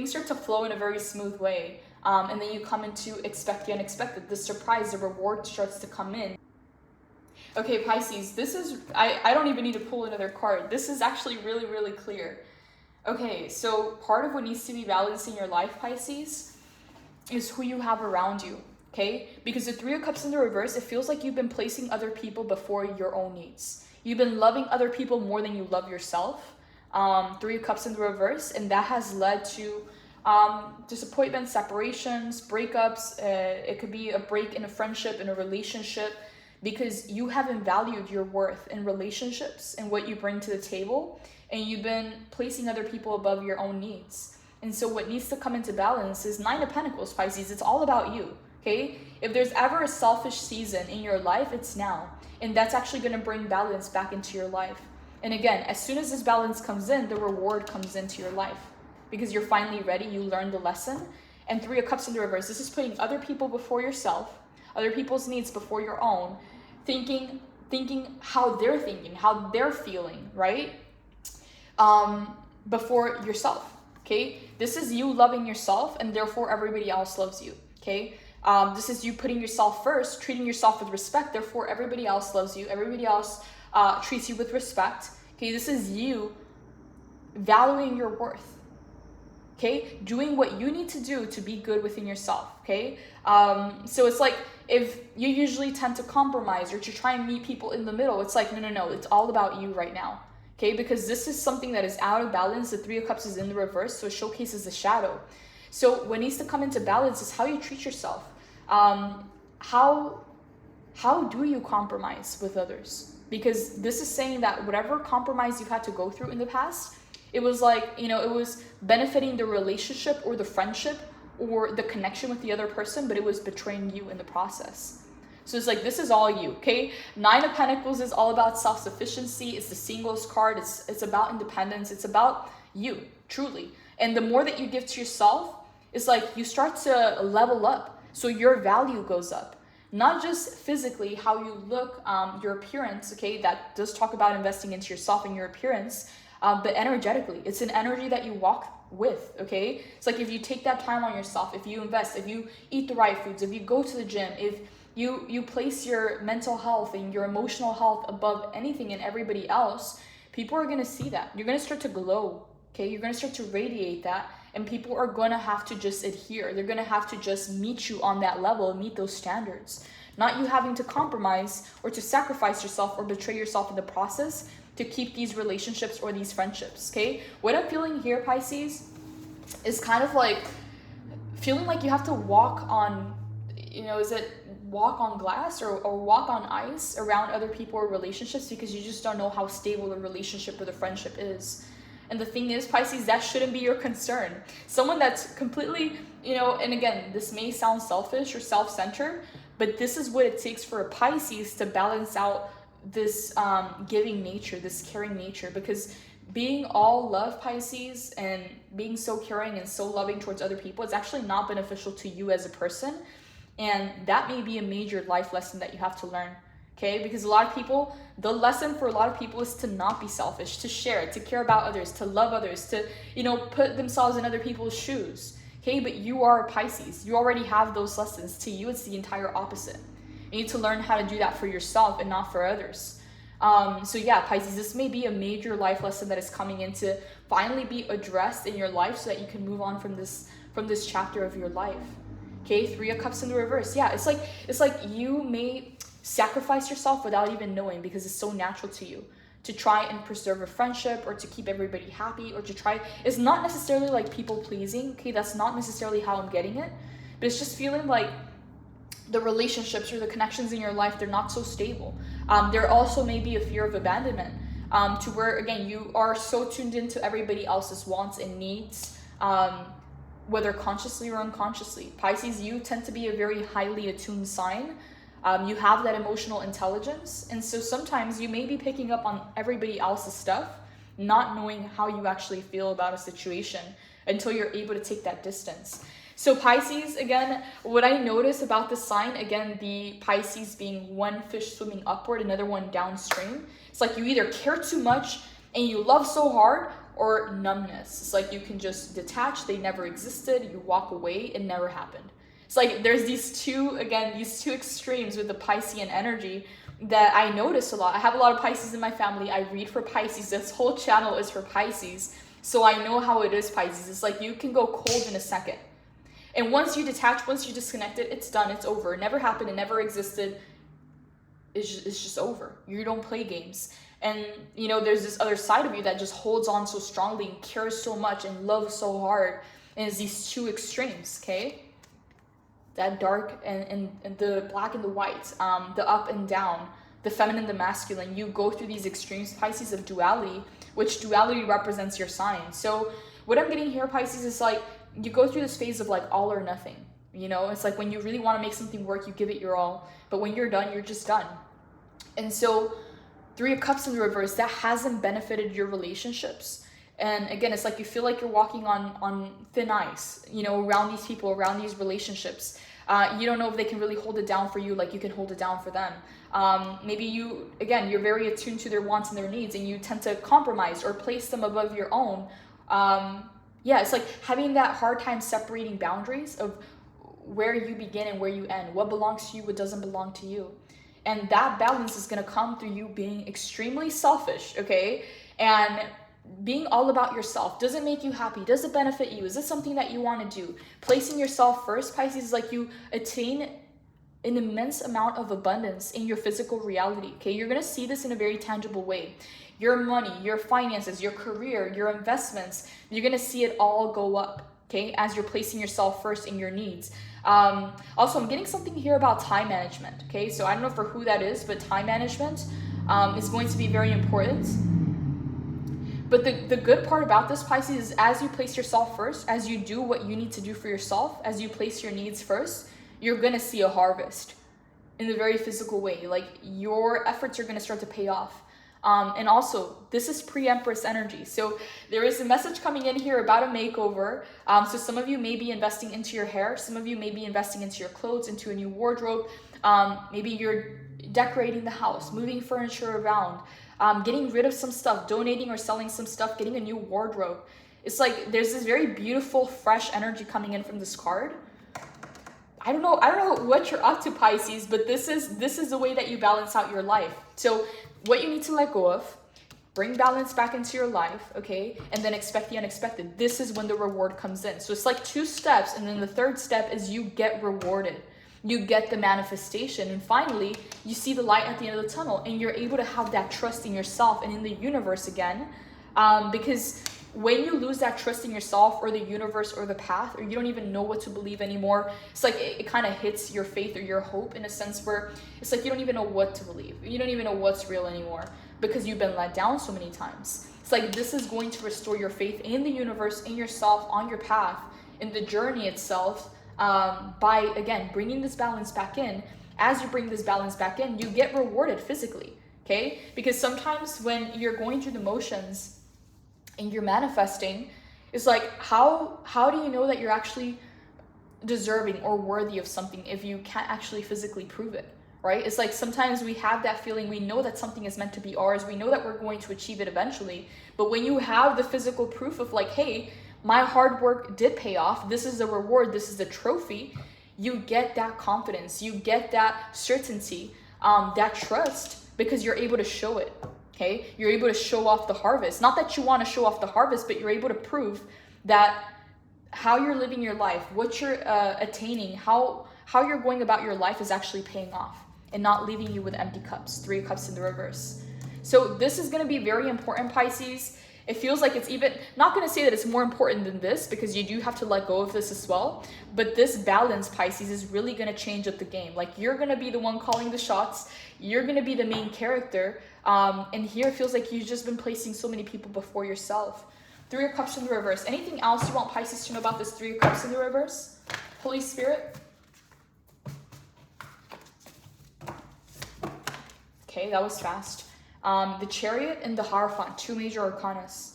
start to flow in a very smooth way. And then you come into expect the unexpected, the surprise, the reward starts to come in. Okay, Pisces, this is, I don't even need to pull another card. This is actually really, really clear. Okay, so part of what needs to be balanced in your life, Pisces, is who you have around you, okay? Because the Three of Cups in the reverse, it feels like you've been placing other people before your own needs. You've been loving other people more than you love yourself. Three of Cups in the reverse, and that has led to disappointments, separations, breakups. It could be a break in a friendship, in a relationship, because you haven't valued your worth in relationships and what you bring to the table, and you've been placing other people above your own needs. And so what needs to come into balance is Nine of Pentacles, Pisces. It's all about you, okay? If there's ever a selfish season in your life, it's now. And that's actually going to bring balance back into your life. And again, as soon as this balance comes in, the reward comes into your life. Because you're finally ready, you learned the lesson. And Three of Cups in the reverse, this is putting other people before yourself, other people's needs before your own, thinking how they're thinking, how they're feeling, right? Before yourself, okay? This is you loving yourself, and therefore everybody else loves you, okay? This is you putting yourself first, treating yourself with respect, therefore everybody else loves you, everybody else treats you with respect, okay? This is you valuing your worth, okay? Doing what you need to do to be good within yourself, okay? So it's like, if you usually tend to compromise or to try and meet people in the middle, it's like, no, it's all about you right now, okay? Because this is something that is out of balance. The Three of Cups is in the reverse, so it showcases the shadow. So what needs to come into balance is how you treat yourself. How do you compromise with others? Because this is saying that whatever compromise you've had to go through in the past, it was like, it was benefiting the relationship or the friendship or the connection with the other person, but it was betraying you in the process. So it's like, this is all you, okay? Nine of Pentacles is all about self-sufficiency. It's the singles card. It's about independence. It's about you, truly. And the more that you give to yourself, it's like you start to level up. So your value goes up. Not just physically, how you look, your appearance, okay? That does talk about investing into yourself and your appearance, but energetically. It's an energy that you walk with, okay? It's like if you take that time on yourself, if you invest, if you eat the right foods, if you go to the gym, if you place your mental health and your emotional health above anything and everybody else, people are going to see that. You're going to start to glow, okay? You're going to start to radiate that, and people are going to have to just adhere. They're going to have to just meet you on that level and meet those standards. Not you having to compromise or to sacrifice yourself or betray yourself in the process to keep these relationships or these friendships, okay? What I'm feeling here, Pisces, is kind of like feeling like you have to walk on, is it walk on glass or walk on ice around other people or relationships, because you just don't know how stable the relationship or the friendship is. And the thing is, Pisces, that shouldn't be your concern. Someone that's completely, you know, and again, this may sound selfish or self-centered, but this is what it takes for a Pisces to balance out this giving nature, this caring nature, because being all love, Pisces, and being so caring and so loving towards other people, it's actually not beneficial to you as a person. And that may be a major life lesson that you have to learn. Okay, because a lot of people, the lesson for a lot of people is to not be selfish, to share, to care about others, to love others, to, you know, put themselves in other people's shoes. Okay, but you are a Pisces. You already have those lessons. To you, it's the entire opposite. You need to learn how to do that for yourself and not for others. So yeah, Pisces, this may be a major life lesson that is coming in to finally be addressed in your life so that you can move on from this chapter of your life. Okay, 3 of Cups in the reverse. Yeah, it's like you may sacrifice yourself without even knowing, because it's so natural to you to try and preserve a friendship or to keep everybody happy, or to try, it's not necessarily like people pleasing. Okay, that's not necessarily how I'm getting it, but it's just feeling like the relationships or the connections in your life, they're not so stable. There also may be a fear of abandonment, to where, again, you are so tuned into everybody else's wants and needs, whether consciously or unconsciously. Pisces, you tend to be a very highly attuned sign. You have that emotional intelligence, and so sometimes you may be picking up on everybody else's stuff, not knowing how you actually feel about a situation until you're able to take that distance. So Pisces, again, what I notice about this sign, again, the Pisces being one fish swimming upward, another one downstream. It's like you either care too much and you love so hard, or numbness. It's like you can just detach, they never existed, you walk away, it never happened. It's like there's these two extremes with the Piscean energy that I notice a lot. I have a lot of Pisces in my family. I read for Pisces. This whole channel is for Pisces. So I know how it is, Pisces. It's like you can go cold in a second. And once you detach, once you disconnect it, it's done, it's over. It never happened, it never existed. It's just over. You don't play games. And, you know, there's this other side of you that just holds on so strongly and cares so much and loves so hard. And it's these two extremes, okay? That dark and the black and the white, the up and down, the feminine, the masculine. You go through these extremes, Pisces, of duality, which duality represents your sign. So what I'm getting here, Pisces, is like you go through this phase of like all or nothing. You know, it's like when you really want to make something work, you give it your all. But when you're done, you're just done. And so 3 of Cups in the reverse, that hasn't benefited your relationships. And again, it's like you feel like you're walking on thin ice, you know, around these people, around these relationships. You don't know if they can really hold it down for you like you can hold it down for them. Maybe you're very attuned to their wants and their needs, and you tend to compromise or place them above your own. Yeah, it's like having that hard time separating boundaries of where you begin and where you end, what belongs to you, what doesn't belong to you. And that balance is going to come through you being extremely selfish, okay? And being all about yourself. Does it make you happy? Does it benefit you? Is this something that you want to do? Placing yourself first, Pisces, is like you attain an immense amount of abundance in your physical reality, okay? You're going to see this in a very tangible way. Your money, your finances, your career, your investments, you're going to see it all go up, okay? As you're placing yourself first in your needs. Also, I'm getting something here about time management, okay? So I don't know for who that is, but time management is going to be very important. But the good part about this, Pisces, is as you place yourself first, as you do what you need to do for yourself, as you place your needs first, you're going to see a harvest in a very physical way. Like your efforts are going to start to pay off. And also, this is pre-Empress energy. So there is a message coming in here about a makeover. So some of you may be investing into your hair. Some of you may be investing into your clothes, into a new wardrobe. Maybe you're decorating the house, moving furniture around, getting rid of some stuff, donating or selling some stuff, getting a new wardrobe. It's like there's this very beautiful, fresh energy coming in from this card. I don't know what you're up to, Pisces, but this is the way that you balance out your life. So what you need to let go of, bring balance back into your life, okay? And then expect the unexpected. This is when the reward comes in. So it's like 2 steps, and then the 3rd step is you get rewarded. You get the manifestation, and finally, you see the light at the end of the tunnel, and you're able to have that trust in yourself and in the universe again. Because when you lose that trust in yourself or the universe or the path, or you don't even know what to believe anymore, it's like it kind of hits your faith or your hope in a sense where it's like you don't even know what to believe. You don't even know what's real anymore. because you've been let down so many times. It's like this is going to restore your faith in the universe, in yourself, on your path, in the journey itself, by, again, bringing this balance back in. As you bring this balance back in, you get rewarded physically, okay? Because sometimes when you're going through the motions and you're manifesting, it's like, how do you know that you're actually deserving or worthy of something if you can't actually physically prove it, right? It's like sometimes we have that feeling, we know that something is meant to be ours, we know that we're going to achieve it eventually, but when you have the physical proof of like, hey, my hard work did pay off, this is the reward, this is the trophy, you get that confidence, you get that certainty, that trust, because you're able to show it, okay? You're able to show off the harvest. Not that you want to show off the harvest, but you're able to prove that how you're living your life, what you're attaining, how you're going about your life is actually paying off and not leaving you with empty cups, 3 cups in the reverse. So this is going to be very important, Pisces. It feels like it's even, not going to say that it's more important than this, because you do have to let go of this as well. But this balance, Pisces, is really going to change up the game. Like, you're going to be the one calling the shots. You're going to be the main character. And here it feels like you've just been placing so many people before yourself. 3 of Cups in the reverse. Anything else you want Pisces to know about this 3 of Cups in the reverse? Holy Spirit? Okay, that was fast. The Chariot and the Hierophant, 2 major arcanas.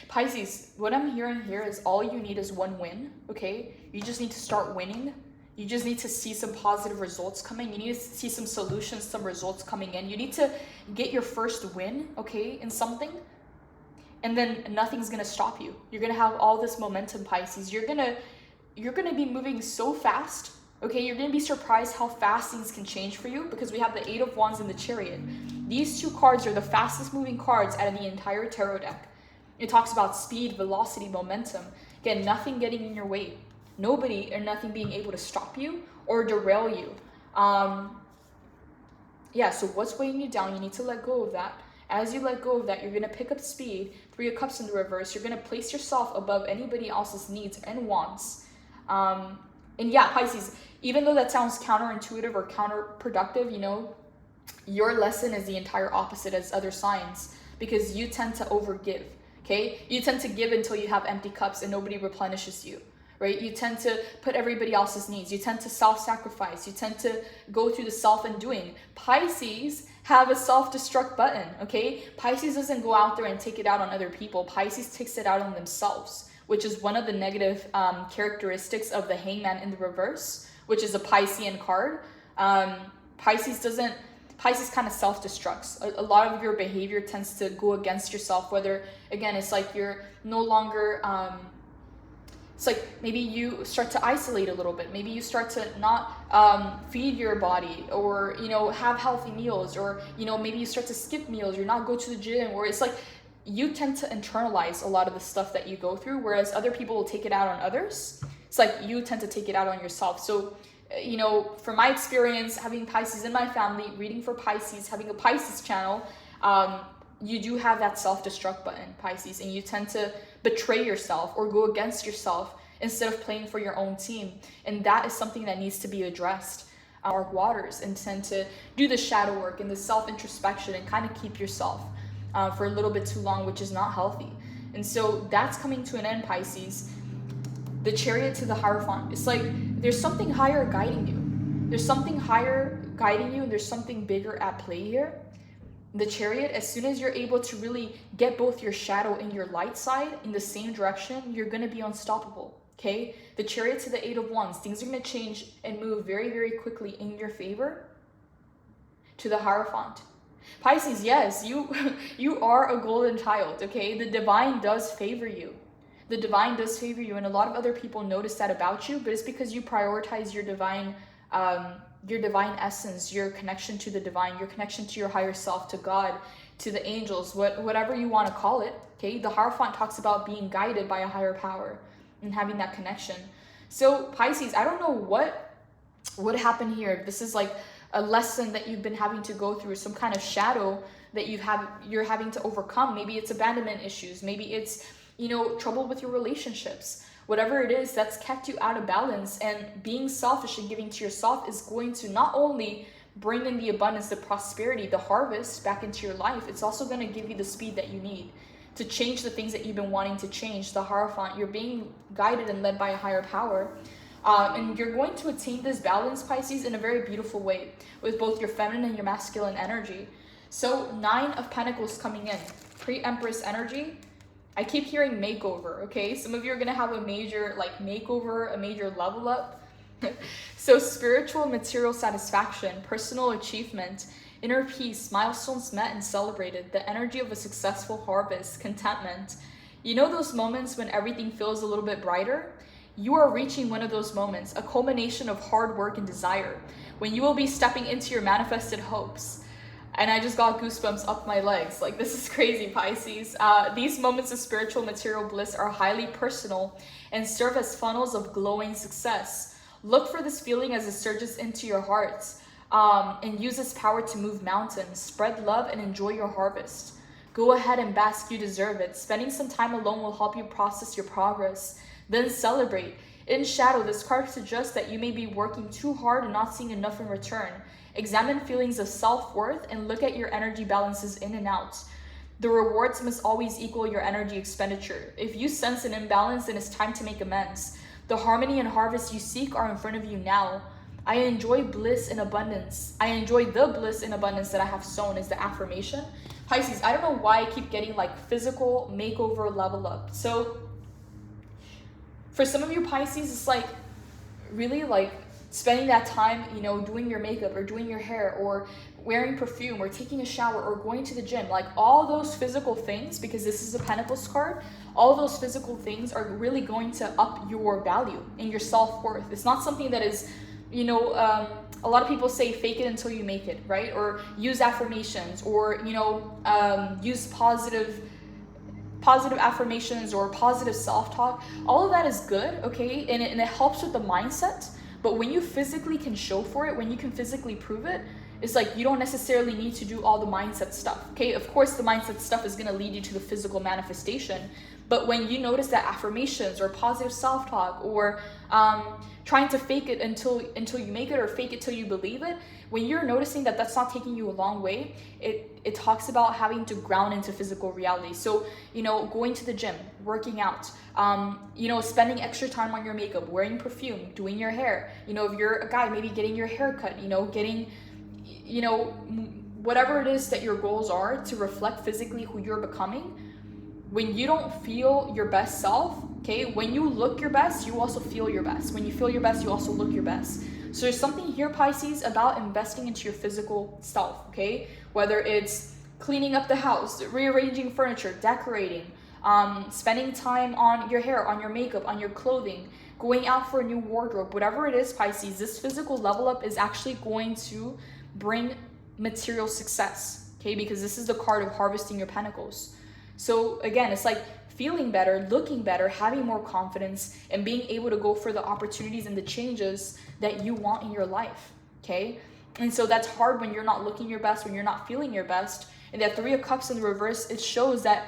Pisces, what I'm hearing here is all you need is 1 win, okay? You just need to start winning. You just need to see some positive results coming. You need to see some solutions, some results coming in. You need to get your first win, okay, in something. And then nothing's going to stop you. You're going to have all this momentum, Pisces. You're going to be moving so fast, okay? You're going to be surprised how fast things can change for you, because we have the 8 of Wands and the Chariot. These 2 cards are the fastest moving cards out of the entire tarot deck. It talks about speed, velocity, momentum. Again, nothing getting in your way. Nobody or nothing being able to stop you or derail you. Yeah, so what's weighing you down? You need to let go of that. As you let go of that, you're going to pick up speed. 3 of Cups in the reverse. You're going to place yourself above anybody else's needs and wants. And yeah, Pisces, even though that sounds counterintuitive or counterproductive, you know, your lesson is the entire opposite as other signs, because you tend to overgive, okay? You tend to give until you have empty cups and nobody replenishes you. Right? You tend to put everybody else's needs. You tend to self-sacrifice. You tend to go through the self-undoing. Pisces have a self-destruct button, okay? Pisces doesn't go out there and take it out on other people. Pisces takes it out on themselves, which is one of the negative characteristics of the Hangman in the reverse, which is a Piscean card. Pisces kind of self-destructs. A lot of your behavior tends to go against yourself, whether, again, it's like you're no longer... it's like maybe you start to isolate a little bit. Maybe you start to not feed your body, or, you know, have healthy meals, or, you know, maybe you start to skip meals, or not go to the gym, or it's like you tend to internalize a lot of the stuff that you go through, whereas other people will take it out on others. It's like you tend to take it out on yourself. So, you know, from my experience, having Pisces in my family, reading for Pisces, having a Pisces channel, you do have that self-destruct button, Pisces, and you tend to betray yourself or go against yourself instead of playing for your own team. And that is something that needs to be addressed. Our waters, and tend to do the shadow work and the self-introspection and kind of keep yourself for a little bit too long, which is not healthy. And so that's coming to an end, Pisces. The Chariot to the Hierophant. It's like there's something higher guiding you. There's something higher guiding you, and there's something bigger at play here. The Chariot, as soon as you're able to really get both your shadow and your light side in the same direction, you're going to be unstoppable, okay? The Chariot to the 8 of Wands, things are going to change and move very, very quickly in your favor. To the Hierophant. Pisces, yes, you are a golden child, okay? The divine does favor you. The divine does favor you, and a lot of other people notice that about you, but it's because you prioritize your divine essence, your connection to the divine, your connection to your higher self, to God, to the angels, whatever you want to call it, okay? The Hierophant talks about being guided by a higher power and having that connection. So Pisces, I don't know what would happen here. This is like a lesson that you've been having to go through, some kind of shadow that you're having to overcome. Maybe it's abandonment issues, maybe it's, you know, trouble with your relationships. Whatever it is that's kept you out of balance, and being selfish and giving to yourself is going to not only bring in the abundance, the prosperity, the harvest back into your life, it's also going to give you the speed that you need to change the things that you've been wanting to change, the Hierophant. You're being guided and led by a higher power. And you're going to attain this balance, Pisces, in a very beautiful way with both your feminine and your masculine energy. So 9 of Pentacles coming in, pre-Empress energy. I keep hearing makeover, okay? Some of you are going to have a major like makeover, a major level up. So spiritual, material satisfaction, personal achievement, inner peace, milestones met and celebrated, the energy of a successful harvest, contentment. You know those moments when everything feels a little bit brighter? You are reaching one of those moments, a culmination of hard work and desire, when you will be stepping into your manifested hopes. And I just got goosebumps up my legs. Like, this is crazy, Pisces. These moments of spiritual material bliss are highly personal and serve as funnels of glowing success. Look for this feeling as it surges into your hearts, and use its power to move mountains. Spread love and enjoy your harvest. Go ahead and bask, you deserve it. Spending some time alone will help you process your progress. Then celebrate. In shadow, this card suggests that you may be working too hard and not seeing enough in return. Examine feelings of self-worth and look at your energy balances in and out. The rewards must always equal your energy expenditure. If you sense an imbalance, then it's time to make amends. The harmony and harvest you seek are in front of you now. I enjoy bliss and abundance. I enjoy the bliss and abundance that I have sown is the affirmation. Pisces, I don't know why I keep getting like physical makeover, level up. So for some of you Pisces, it's like really like spending that time, you know, doing your makeup or doing your hair or wearing perfume or taking a shower or going to the gym, like all those physical things, because this is a Pentacles card, all those physical things are really going to up your value and your self-worth. It's not something that is, you know, a lot of people say fake it until you make it, right? Or use affirmations, or, you know, use positive affirmations or positive self-talk. All of that is good, okay? And it helps with the mindset. But when you physically can show for it, when you can physically prove it, it's like you don't necessarily need to do all the mindset stuff, okay? Of course, the mindset stuff is going to lead you to the physical manifestation. But when you notice that affirmations or positive self-talk or trying to fake it until you make it, or fake it till you believe it, when you're noticing that that's not taking you a long way, it talks about having to ground into physical reality. So, you know, going to the gym, working out, you know, spending extra time on your makeup, wearing perfume, doing your hair. You know, if you're a guy, maybe getting your hair cut, you know, getting, you know, whatever it is that your goals are to reflect physically who you're becoming. When you don't feel your best self, okay, when you look your best, you also feel your best. When you feel your best, you also look your best. So there's something here, Pisces, about investing into your physical self, okay? Whether it's cleaning up the house, rearranging furniture, decorating, spending time on your hair, on your makeup, on your clothing, going out for a new wardrobe, whatever it is, Pisces, this physical level up is actually going to bring material success, okay? Because this is the card of harvesting your pentacles. So again, it's like feeling better, looking better, having more confidence, and being able to go for the opportunities and the changes that you want in your life, okay? And so that's hard when you're not looking your best, when you're not feeling your best. And that 3 of Cups in the reverse, it shows that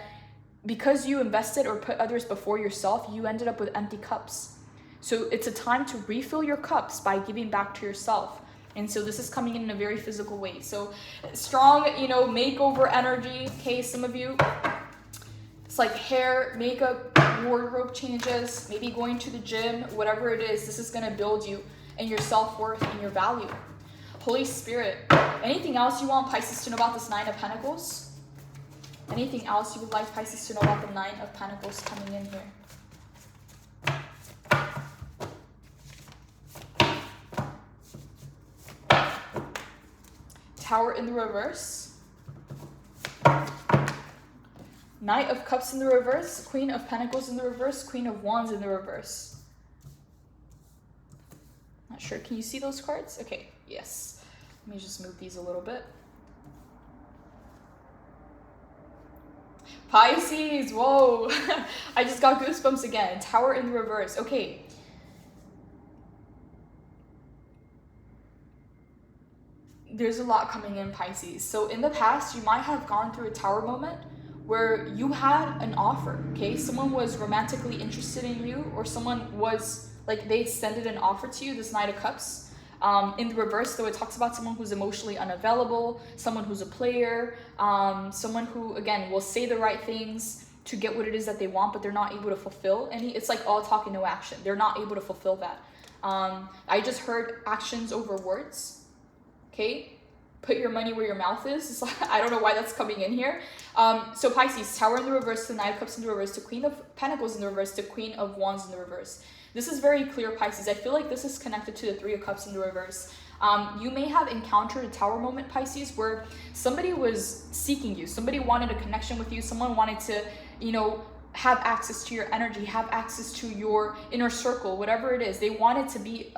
because you invested or put others before yourself, you ended up with empty cups. So it's a time to refill your cups by giving back to yourself. And so this is coming in a very physical way. So strong, you know, makeover energy, okay? Some of you, it's like hair, makeup, wardrobe changes, maybe going to the gym, whatever it is, this is going to build you and your self-worth and your value. Holy Spirit, anything else you want Pisces to know about this 9 of Pentacles? Anything else you would like Pisces to know about the 9 of Pentacles coming in here? Tower in the reverse. Knight of Cups in the reverse, Queen of Pentacles in the reverse, Queen of Wands in the reverse. Not sure, can you see those cards? Okay, yes. Let me just move these a little bit. Pisces, whoa. I just got goosebumps again. Tower in the reverse, okay. there's a lot coming in, Pisces. So in the past, you might have gone through a tower moment where you had an offer, okay? Someone was romantically interested in you, or someone was, like, they extended an offer to you, this Knight of Cups. In the reverse, though, it talks about someone who's emotionally unavailable, someone who's a player, someone who, again, will say the right things to get what it is that they want, but they're not able to fulfill any. It's like all talk and no action. They're not able to fulfill that. I just heard actions over words, okay? Put your money where your mouth is. I don't know why that's coming in here. So Pisces, Tower in the reverse to Knight of Cups in the reverse to Queen of Pentacles in the reverse to Queen of Wands in the reverse. This is very clear, Pisces. I feel like this is connected to the Three of Cups in the reverse. You may have encountered a tower moment, Pisces, where somebody was seeking you. Somebody wanted a connection with you. Someone wanted to, you know, have access to your energy, have access to your inner circle, whatever it is. They wanted to be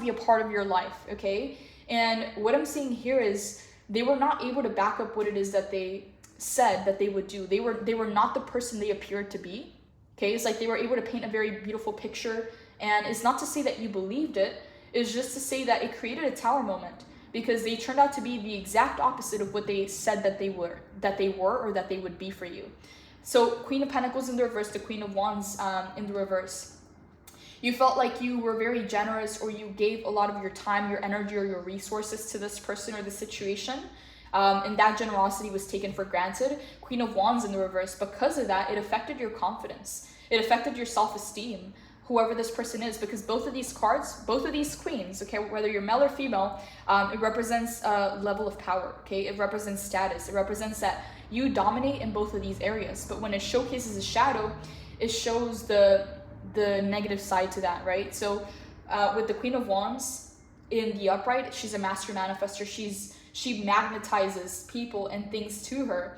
a part of your life, okay? And what I'm seeing here is they were not able to back up what it is that they said that they would do. They were not the person they appeared to be. Okay, it's like they were able to paint a very beautiful picture, and it's not to say that you believed it, it's just to say that it created a tower moment, because they turned out to be the exact opposite of what they said that they were or that they would be for you. So Queen of Pentacles in the reverse to Queen of Wands in the reverse. You felt like you were very generous, or you gave a lot of your time, your energy, or your resources to this person or the situation. And that generosity was taken for granted. Queen of Wands in the reverse. Because of that, it affected your confidence. It affected your self-esteem, whoever this person is, because both of these cards, both of these queens, okay, whether you're male or female, it represents a level of power, okay? It represents status. It represents that you dominate in both of these areas. But when it showcases a shadow, it shows the negative side to that, right? So with the Queen of Wands in the upright, she's a master manifester. She magnetizes people and things to her.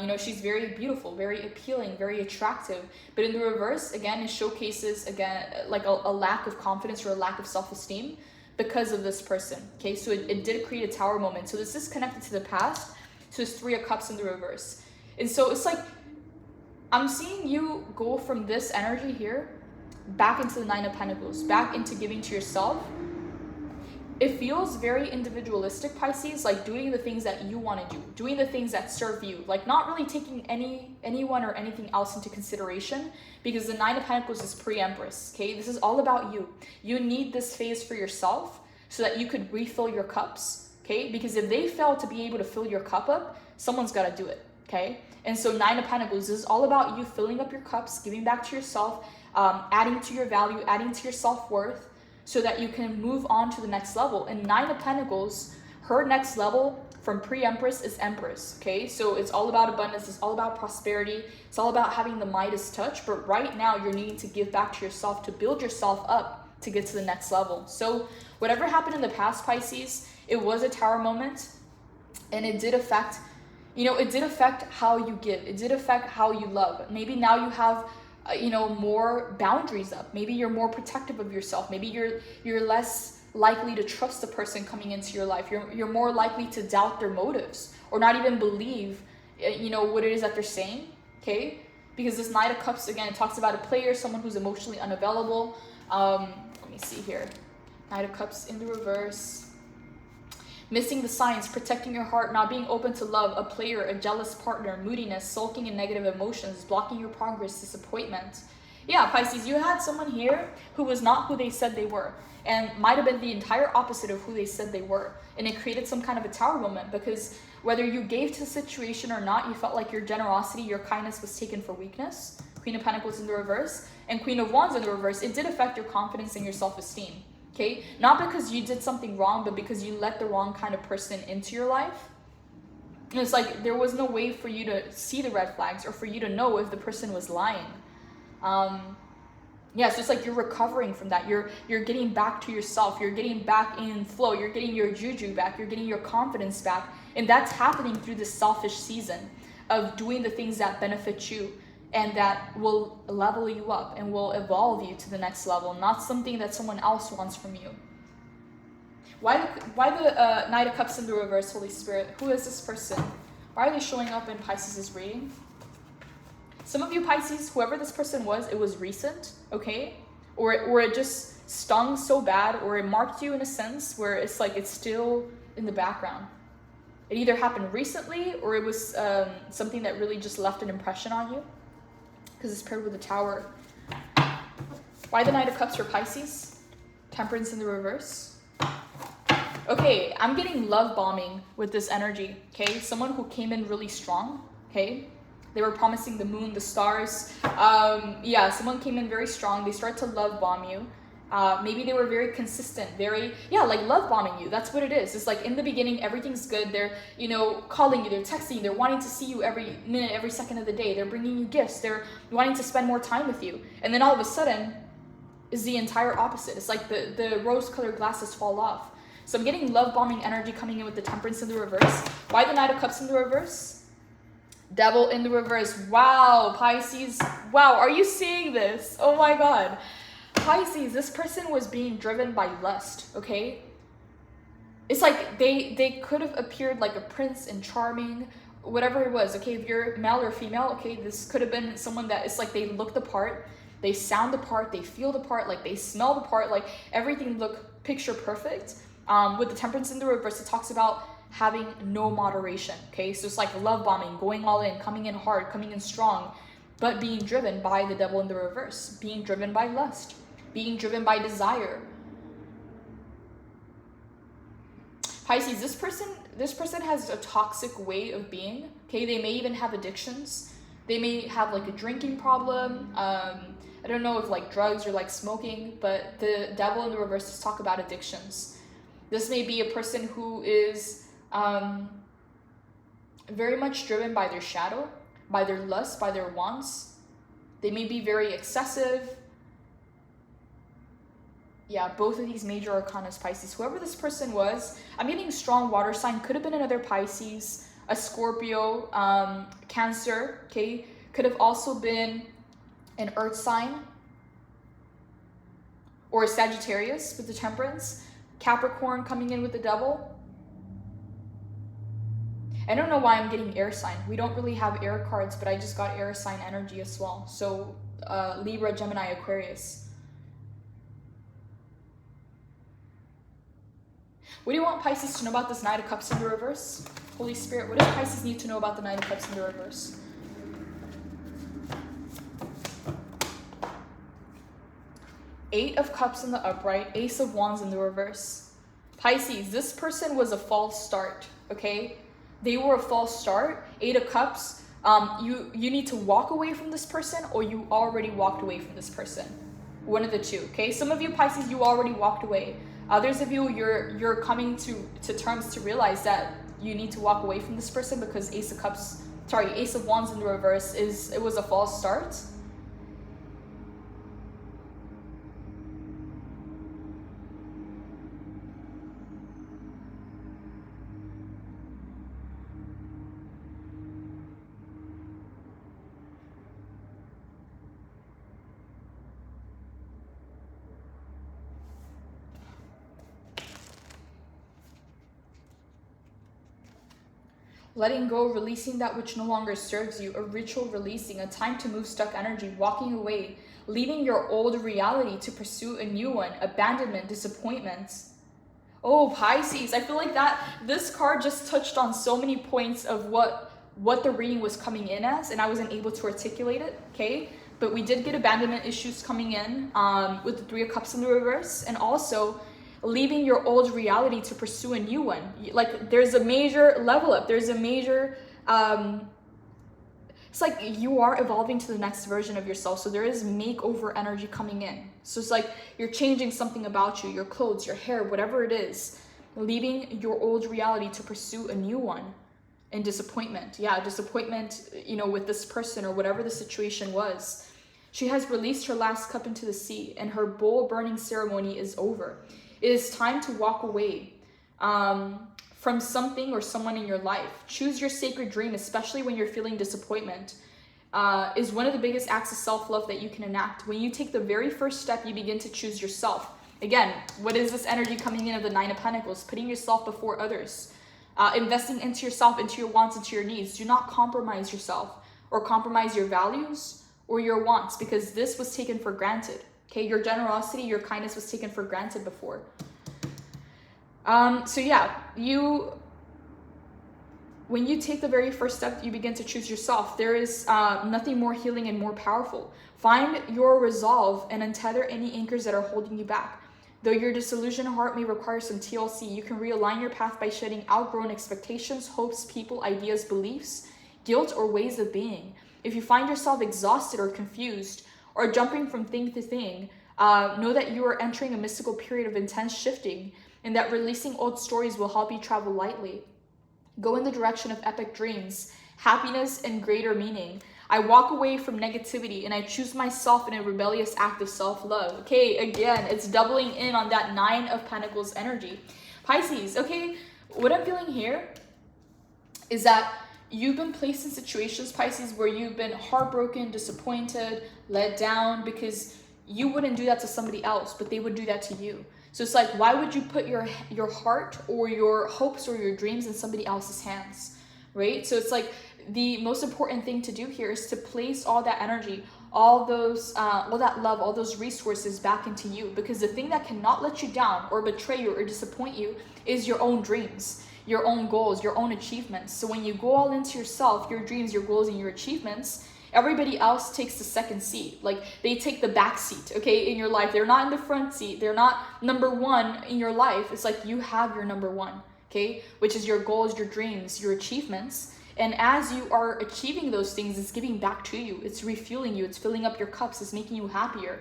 You know, she's very beautiful, very appealing, very attractive. But in the reverse, again, it showcases, again, like a lack of confidence or a lack of self-esteem because of this person, okay? So it did create a tower moment. So this is connected to the past. So it's Three of Cups in the reverse. And so it's like, I'm seeing you go from this energy here back into the Nine of Pentacles, back into giving to yourself. It feels very individualistic, Pisces, like doing the things that you want to do, doing the things that serve you, like not really taking anyone or anything else into consideration, because the Nine of Pentacles is pre-Empress, okay? This is all about you. You need this phase for yourself so that you could refill your cups, okay? Because if they fail to be able to fill your cup up, someone's got to do it, okay? And so Nine of Pentacles is all about you filling up your cups, giving back to yourself, adding to your value, adding to your self-worth, so that you can move on to the next level. And Nine of Pentacles, her next level from pre-Empress is Empress, okay? So it's all about abundance, it's all about prosperity, it's all about having the Midas touch, but right now you're needing to give back to yourself, to build yourself up to get to the next level. So whatever happened in the past, Pisces, it was a tower moment, and it did affect, you know, it did affect how you give, it did affect how you love. Maybe now you have you know, more boundaries up. Maybe you're more protective of yourself. Maybe you're less likely to trust the person coming into your life. You're more likely to doubt their motives or not even believe, you know, what it is that they're saying, okay? Because this Knight of Cups, again, it talks about a player, someone who's emotionally unavailable. Let me see here. Knight of Cups in the reverse. Missing the signs, protecting your heart, not being open to love, a player, a jealous partner, moodiness, sulking in negative emotions, blocking your progress, disappointment. Yeah, Pisces, you had someone here who was not who they said they were, and might have been the entire opposite of who they said they were. And it created some kind of a tower moment, because whether you gave to the situation or not, you felt like your generosity, your kindness was taken for weakness. Queen of Pentacles in the reverse, and Queen of Wands in the reverse. It did affect your confidence and your self-esteem. Okay, not because you did something wrong, but because you let the wrong kind of person into your life. And it's like there was no way for you to see the red flags or for you to know if the person was lying. Yeah, so it's like you're recovering from that. You're getting back to yourself. You're getting back in flow. You're getting your juju back. You're getting your confidence back. And that's happening through this selfish season of doing the things that benefit you and that will level you up and will evolve you to the next level, not something that someone else wants from you. Why the Knight of Cups in the reverse, Holy Spirit? Who is this person? Why are they showing up in Pisces' reading? Some of you Pisces, whoever this person was, it was recent, okay? Or it just stung so bad, or it marked you in a sense where it's like it's still in the background. It either happened recently or it was something that really just left an impression on you, because it's paired with the Tower. Why the Knight of Cups for Pisces? Temperance in the reverse. Okay, I'm getting love bombing with this energy, okay? Someone who came in really strong, okay? They were promising the moon, the stars. Yeah, someone came in very strong. They start to love bomb you. Maybe they were very consistent, like love bombing you. That's what it is. It's like in the beginning, everything's good. They're, you know, calling you, they're texting you, they're wanting to see you every minute, every second of the day. They're bringing you gifts. They're wanting to spend more time with you. And then all of a sudden is the entire opposite. It's like the rose-colored glasses fall off. So I'm getting love bombing energy coming in with the Temperance in the reverse. Why the Knight of Cups in the reverse? Devil in the reverse. Wow, Pisces. Wow, are you seeing this? Oh my God. Pisces, this person was being driven by lust, okay? It's like they could have appeared like a prince and charming, whatever it was, okay? If you're male or female, okay, this could have been someone that it's like they look the part, they sound the part, they feel the part, like they smell the part, like everything looked picture perfect. With the Temperance in the reverse, it talks about having no moderation, okay? So it's like love bombing, going all in, coming in hard, coming in strong, but being driven by the Devil in the reverse, being driven by lust, being driven by desire. Pisces, this person has a toxic way of being, okay? They may even have addictions. They may have like a drinking problem. I don't know if like drugs or like smoking, but the Devil in the reverse is talk about addictions. This may be a person who is very much driven by their shadow, by their lust, by their wants. They may be very excessive. Yeah, both of these major arcana is Pisces. Whoever this person was, I'm getting strong water sign. Could have been another Pisces, a Scorpio, Cancer, okay? Could have also been an earth sign or a Sagittarius with the Temperance. Capricorn coming in with the Devil. I don't know why I'm getting air sign. We don't really have air cards, but I just got air sign energy as well. So Libra, Gemini, Aquarius. What do you want Pisces to know about this Knight of Cups in the reverse? Holy Spirit, what does Pisces need to know about the Knight of Cups in the reverse? Eight of Cups in the upright, Ace of Wands in the reverse. Pisces, this person was a false start, okay? They were a false start. Eight of Cups, you need to walk away from this person, or you already walked away from this person. One of the two, okay? Some of you Pisces, you already walked away. Others of you, you're coming to terms to realize that you need to walk away from this person because Ace of Wands in the reverse it was a false start. Letting go, releasing that which no longer serves you, a ritual releasing, a time to move stuck energy, walking away, leaving your old reality to pursue a new one, abandonment, disappointment. Oh, Pisces, I feel like this card just touched on so many points of what the reading was coming in as, and I wasn't able to articulate it, okay? But we did get abandonment issues coming in with the Three of Cups in the reverse, and also leaving your old reality to pursue a new one. Like there's a major level up. There's a major, it's like you are evolving to the next version of yourself. So there is makeover energy coming in. So it's like you're changing something about you, your clothes, your hair, whatever it is, leaving your old reality to pursue a new one. And disappointment. Yeah, disappointment, you know, with this person or whatever the situation was. She has released her last cup into the sea and her bowl burning ceremony is over. It is time to walk away from something or someone in your life. Choose your sacred dream, especially when you're feeling disappointment, is one of the biggest acts of self-love that you can enact. When you take the very first step, you begin to choose yourself. Again, what is this energy coming in of the Nine of Pentacles? Putting yourself before others. Investing into yourself, into your wants, into your needs. Do not compromise yourself or compromise your values or your wants, because this was taken for granted. Okay, your generosity, your kindness was taken for granted before. So yeah, when you take the very first step, you begin to choose yourself. There is nothing more healing and more powerful. Find your resolve and untether any anchors that are holding you back. Though your disillusioned heart may require some TLC, you can realign your path by shedding outgrown expectations, hopes, people, ideas, beliefs, guilt, or ways of being. If you find yourself exhausted or confused or jumping from thing to thing, know that you are entering a mystical period of intense shifting, and that releasing old stories will help you travel lightly. Go in the direction of epic dreams, happiness, and greater meaning. I walk away from negativity and I choose myself in a rebellious act of self-love. Okay, again, it's doubling in on that 9 of Pentacles energy. Pisces, okay, what I'm feeling here is that you've been placed in situations, Pisces, where you've been heartbroken, disappointed, let down, because you wouldn't do that to somebody else, but they would do that to you. So it's like, why would you put your heart or your hopes or your dreams in somebody else's hands, right? So it's like, the most important thing to do here is to place all that energy, all that love, all those resources back into you, because the thing that cannot let you down or betray you or disappoint you is your own dreams, your own goals, your own achievements. So when you go all into yourself, your dreams, your goals, and your achievements, everybody else takes the second seat. Like, they take the back seat, okay, in your life. They're not in the front seat. They're not number one in your life. It's like you have your number one, okay, which is your goals, your dreams, your achievements. And as you are achieving those things, it's giving back to you. It's refueling you. It's filling up your cups. It's making you happier.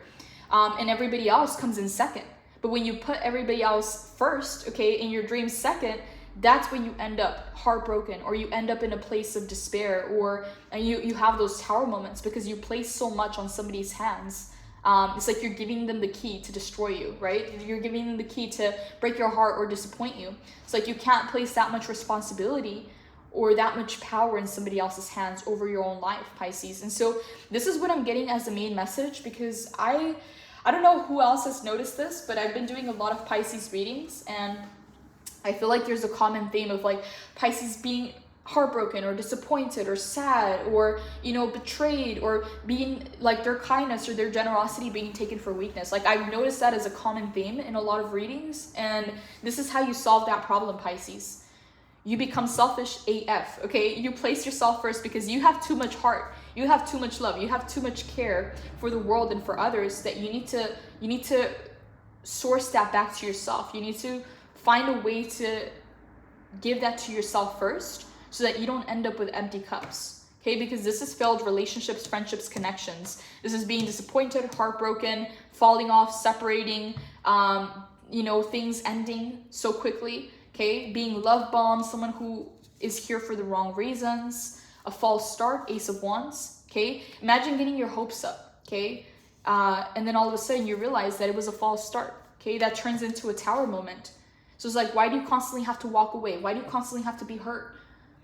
And everybody else comes in second. But when you put everybody else first, okay, in your dreams second, that's when you end up heartbroken, or you end up in a place of despair, or you have those tower moments because you place so much on somebody's hands. It's like you're giving them the key to destroy you, right? You're giving them the key to break your heart or disappoint you. It's like you can't place that much responsibility or that much power in somebody else's hands over your own life, Pisces. And so this is what I'm getting as the main message, because I don't know who else has noticed this, but I've been doing a lot of Pisces readings, and I feel like there's a common theme of like Pisces being heartbroken or disappointed or sad or, you know, betrayed, or being like their kindness or their generosity being taken for weakness. Like, I've noticed that as a common theme in a lot of readings, and this is how you solve that problem, Pisces. You become selfish AF, okay? You place yourself first because you have too much heart. You have too much love. You have too much care for the world and for others, that you need to source that back to yourself. You need to find a way to give that to yourself first, so that you don't end up with empty cups, okay? Because this is failed relationships, friendships, connections. This is being disappointed, heartbroken, falling off, separating, you know, things ending so quickly. Okay, being love bombed, someone who is here for the wrong reasons, a false start, Ace of Wands. Okay, imagine getting your hopes up. Okay, and then all of a sudden you realize that it was a false start. Okay, that turns into a tower moment. So it's like, why do you constantly have to walk away? Why do you constantly have to be hurt?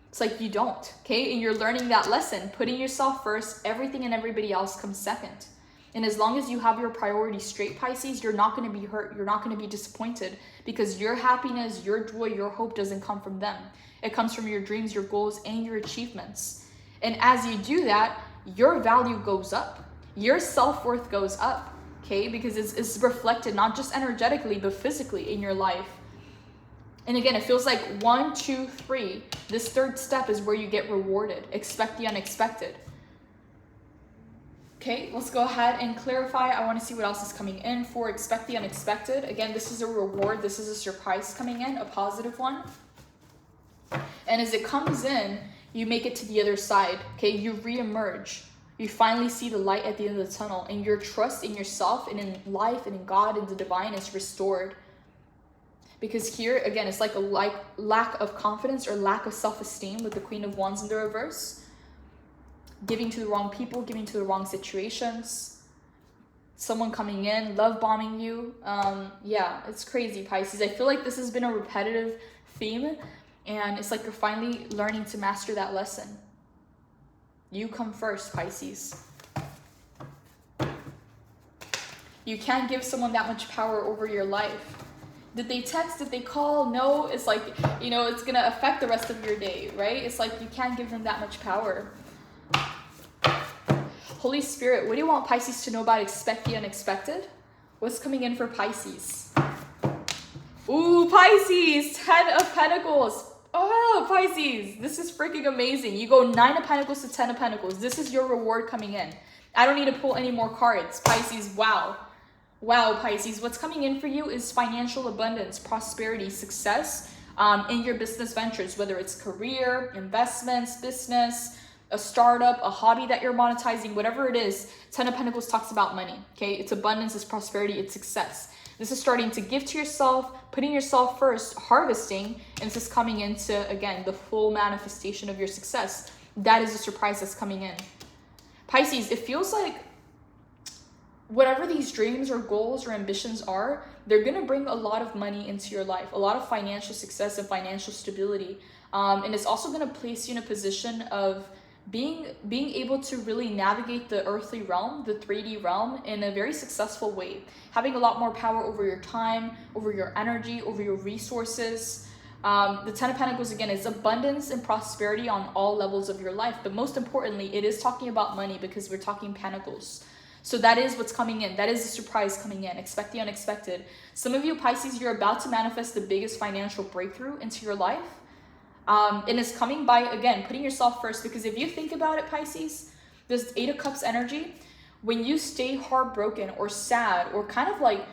It's like you don't. Okay, and you're learning that lesson, putting yourself first. Everything and everybody else comes second. And as long as you have your priorities straight, Pisces, you're not going to be hurt. You're not going to be disappointed, because your happiness, your joy, your hope doesn't come from them. It comes from your dreams, your goals, and your achievements. And as you do that, your value goes up. Your self-worth goes up, okay? Because it's reflected not just energetically, but physically in your life. And again, it feels like 1, 2, 3. This third step is where you get rewarded. Expect the unexpected. Okay, let's go ahead and clarify. I want to see what else is coming in for expect the unexpected. Again, this is a reward. This is a surprise coming in, a positive one. And as it comes in, you make it to the other side. Okay, you reemerge. You finally see the light at the end of the tunnel, and your trust in yourself and in life and in God and the divine is restored. Because here, again, it's like a lack of confidence or lack of self-esteem with the Queen of Wands in the reverse. Giving to the wrong people, giving to the wrong situations, someone coming in, love bombing you. Yeah, it's crazy, Pisces. I feel like this has been a repetitive theme, and it's like you're finally learning to master that lesson. You come first, Pisces. You can't give someone that much power over your life. Did they text? Did they call? No. It's like, you know, it's going to affect the rest of your day, right? It's like you can't give them that much power. Holy Spirit, what do you want Pisces to know about expect the unexpected? What's coming in for Pisces? Ooh, Pisces, 10 of Pentacles. Oh, Pisces, this is freaking amazing. You go 9 of Pentacles to 10 of Pentacles. This is your reward coming in. I don't need to pull any more cards. Pisces, wow. Wow, Pisces, what's coming in for you is financial abundance, prosperity, success in your business ventures, whether it's career, investments, business, a startup, a hobby that you're monetizing, whatever it is. 10 of Pentacles talks about money, okay? It's abundance, it's prosperity, it's success. This is starting to give to yourself, putting yourself first, harvesting, and this is coming into, again, the full manifestation of your success. That is a surprise that's coming in. Pisces, it feels like whatever these dreams or goals or ambitions are, they're going to bring a lot of money into your life, a lot of financial success and financial stability. And it's also going to place you in a position of being able to really navigate the earthly realm, the 3D realm, in a very successful way, having a lot more power over your time, over your energy, over your resources. The 10 of Pentacles, again, is abundance and prosperity on all levels of your life, but most importantly, it is talking about money because we're talking Pentacles. So that is what's coming in. That is the surprise coming in. Expect the unexpected. Some of you, Pisces, you're about to manifest the biggest financial breakthrough into your life. And it's coming by, again, putting yourself first. Because if you think about it, Pisces, this 8 of Cups energy, when you stay heartbroken or sad or kind of like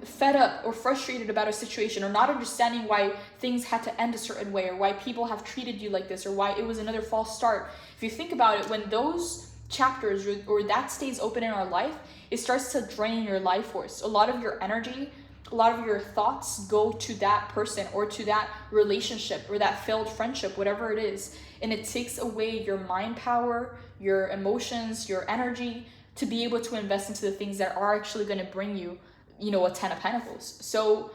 fed up or frustrated about a situation or not understanding why things had to end a certain way or why people have treated you like this or why it was another false start. If you think about it, when those chapters or that stays open in our life, it starts to drain your life force. A lot of your energy, a lot of your thoughts go to that person or to that relationship or that failed friendship, whatever it is. And it takes away your mind power, your emotions, your energy to be able to invest into the things that are actually going to bring you, you know, a 10 of Pentacles. So,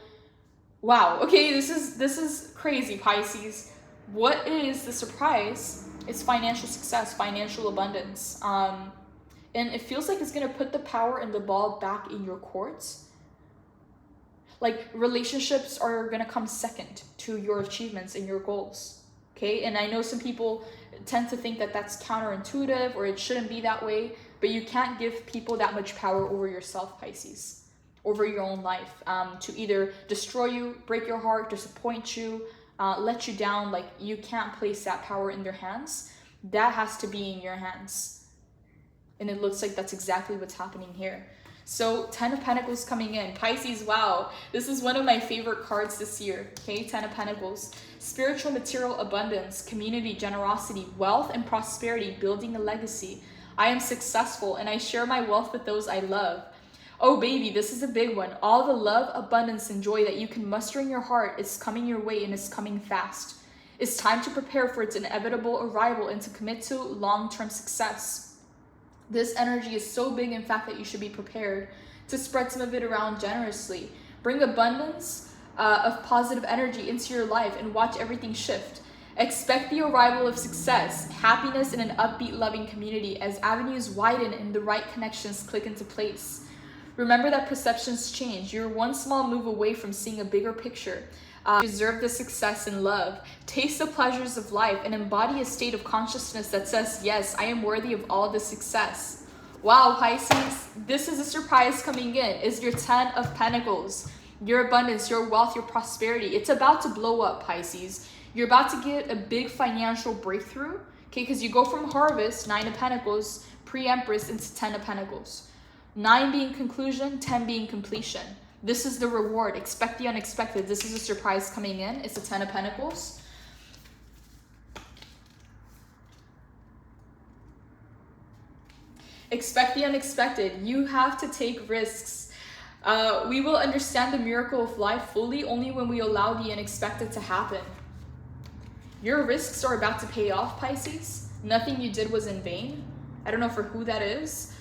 wow. Okay, this is crazy, Pisces. What is the surprise? It's financial success, financial abundance. And it feels like it's going to put the power and the ball back in your courts. Like relationships are going to come second to your achievements and your goals. Okay. And I know some people tend to think that that's counterintuitive or it shouldn't be that way, but you can't give people that much power over yourself, Pisces, over your own life, to either destroy you, break your heart, disappoint you, let you down. Like, you can't place that power in their hands. That has to be in your hands. And it looks like that's exactly what's happening here. So 10 of Pentacles coming in. Pisces, wow. This is one of my favorite cards this year. Okay, 10 of Pentacles. Spiritual material abundance, community, generosity, wealth and prosperity, building a legacy. I am successful and I share my wealth with those I love. Oh baby, this is a big one. All the love, abundance, and joy that you can muster in your heart is coming your way and is coming fast. It's time to prepare for its inevitable arrival and to commit to long-term success. This energy is so big, in fact, that you should be prepared to spread some of it around generously. Bring abundance of positive energy into your life and watch everything shift. Expect the arrival of success, happiness, and an upbeat, loving community as avenues widen and the right connections click into place. Remember that perceptions change. You're one small move away from seeing a bigger picture. Deserve the success and love. Taste the pleasures of life and embody a state of consciousness that says, yes, I am worthy of all this success. Wow, Pisces, this is a surprise coming in. Is your 10 of Pentacles, your abundance, your wealth, your prosperity. It's about to blow up, Pisces. You're about to get a big financial breakthrough, okay? Because you go from harvest, 9 of Pentacles, pre-Empress, into 10 of Pentacles. 9 being conclusion, 10 being completion. This is the reward. Expect the unexpected. This is a surprise coming in. It's the 10 of Pentacles. Expect the unexpected. You have to take risks. We will understand the miracle of life fully only when we allow the unexpected to happen. Your risks are about to pay off, Pisces. Nothing you did was in vain. I don't know for who that is.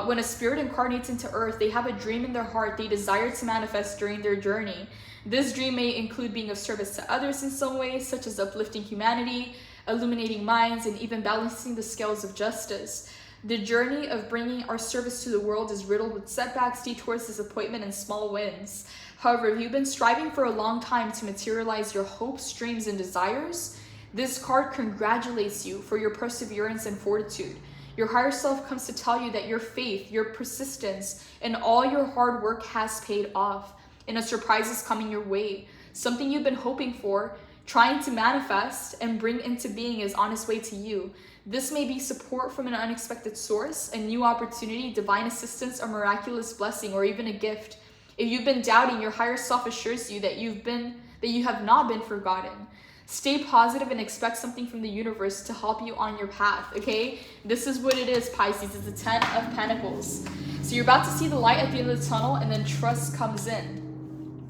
When a spirit incarnates into earth, they have a dream in their heart they desire to manifest during their journey. This dream may include being of service to others in some ways, such as uplifting humanity, illuminating minds, and even balancing the scales of justice. The journey of bringing our service to the world is riddled with setbacks, detours, disappointment, and small wins. However, if you've been striving for a long time to materialize your hopes, dreams, and desires, this card congratulates you for your perseverance and fortitude. Your higher self comes to tell you that your faith, your persistence, and all your hard work has paid off. and a surprise is coming your way. Something you've been hoping for, trying to manifest and bring into being is on its way to you. This may be support from an unexpected source, a new opportunity, divine assistance, a miraculous blessing, or even a gift. If you've been doubting, your higher self assures you that you have not been forgotten. Stay positive and expect something from the universe to help you on your path, okay? This is what it is, Pisces. It's the 10 of Pentacles. So you're about to see the light at the end of the tunnel, and then trust comes in.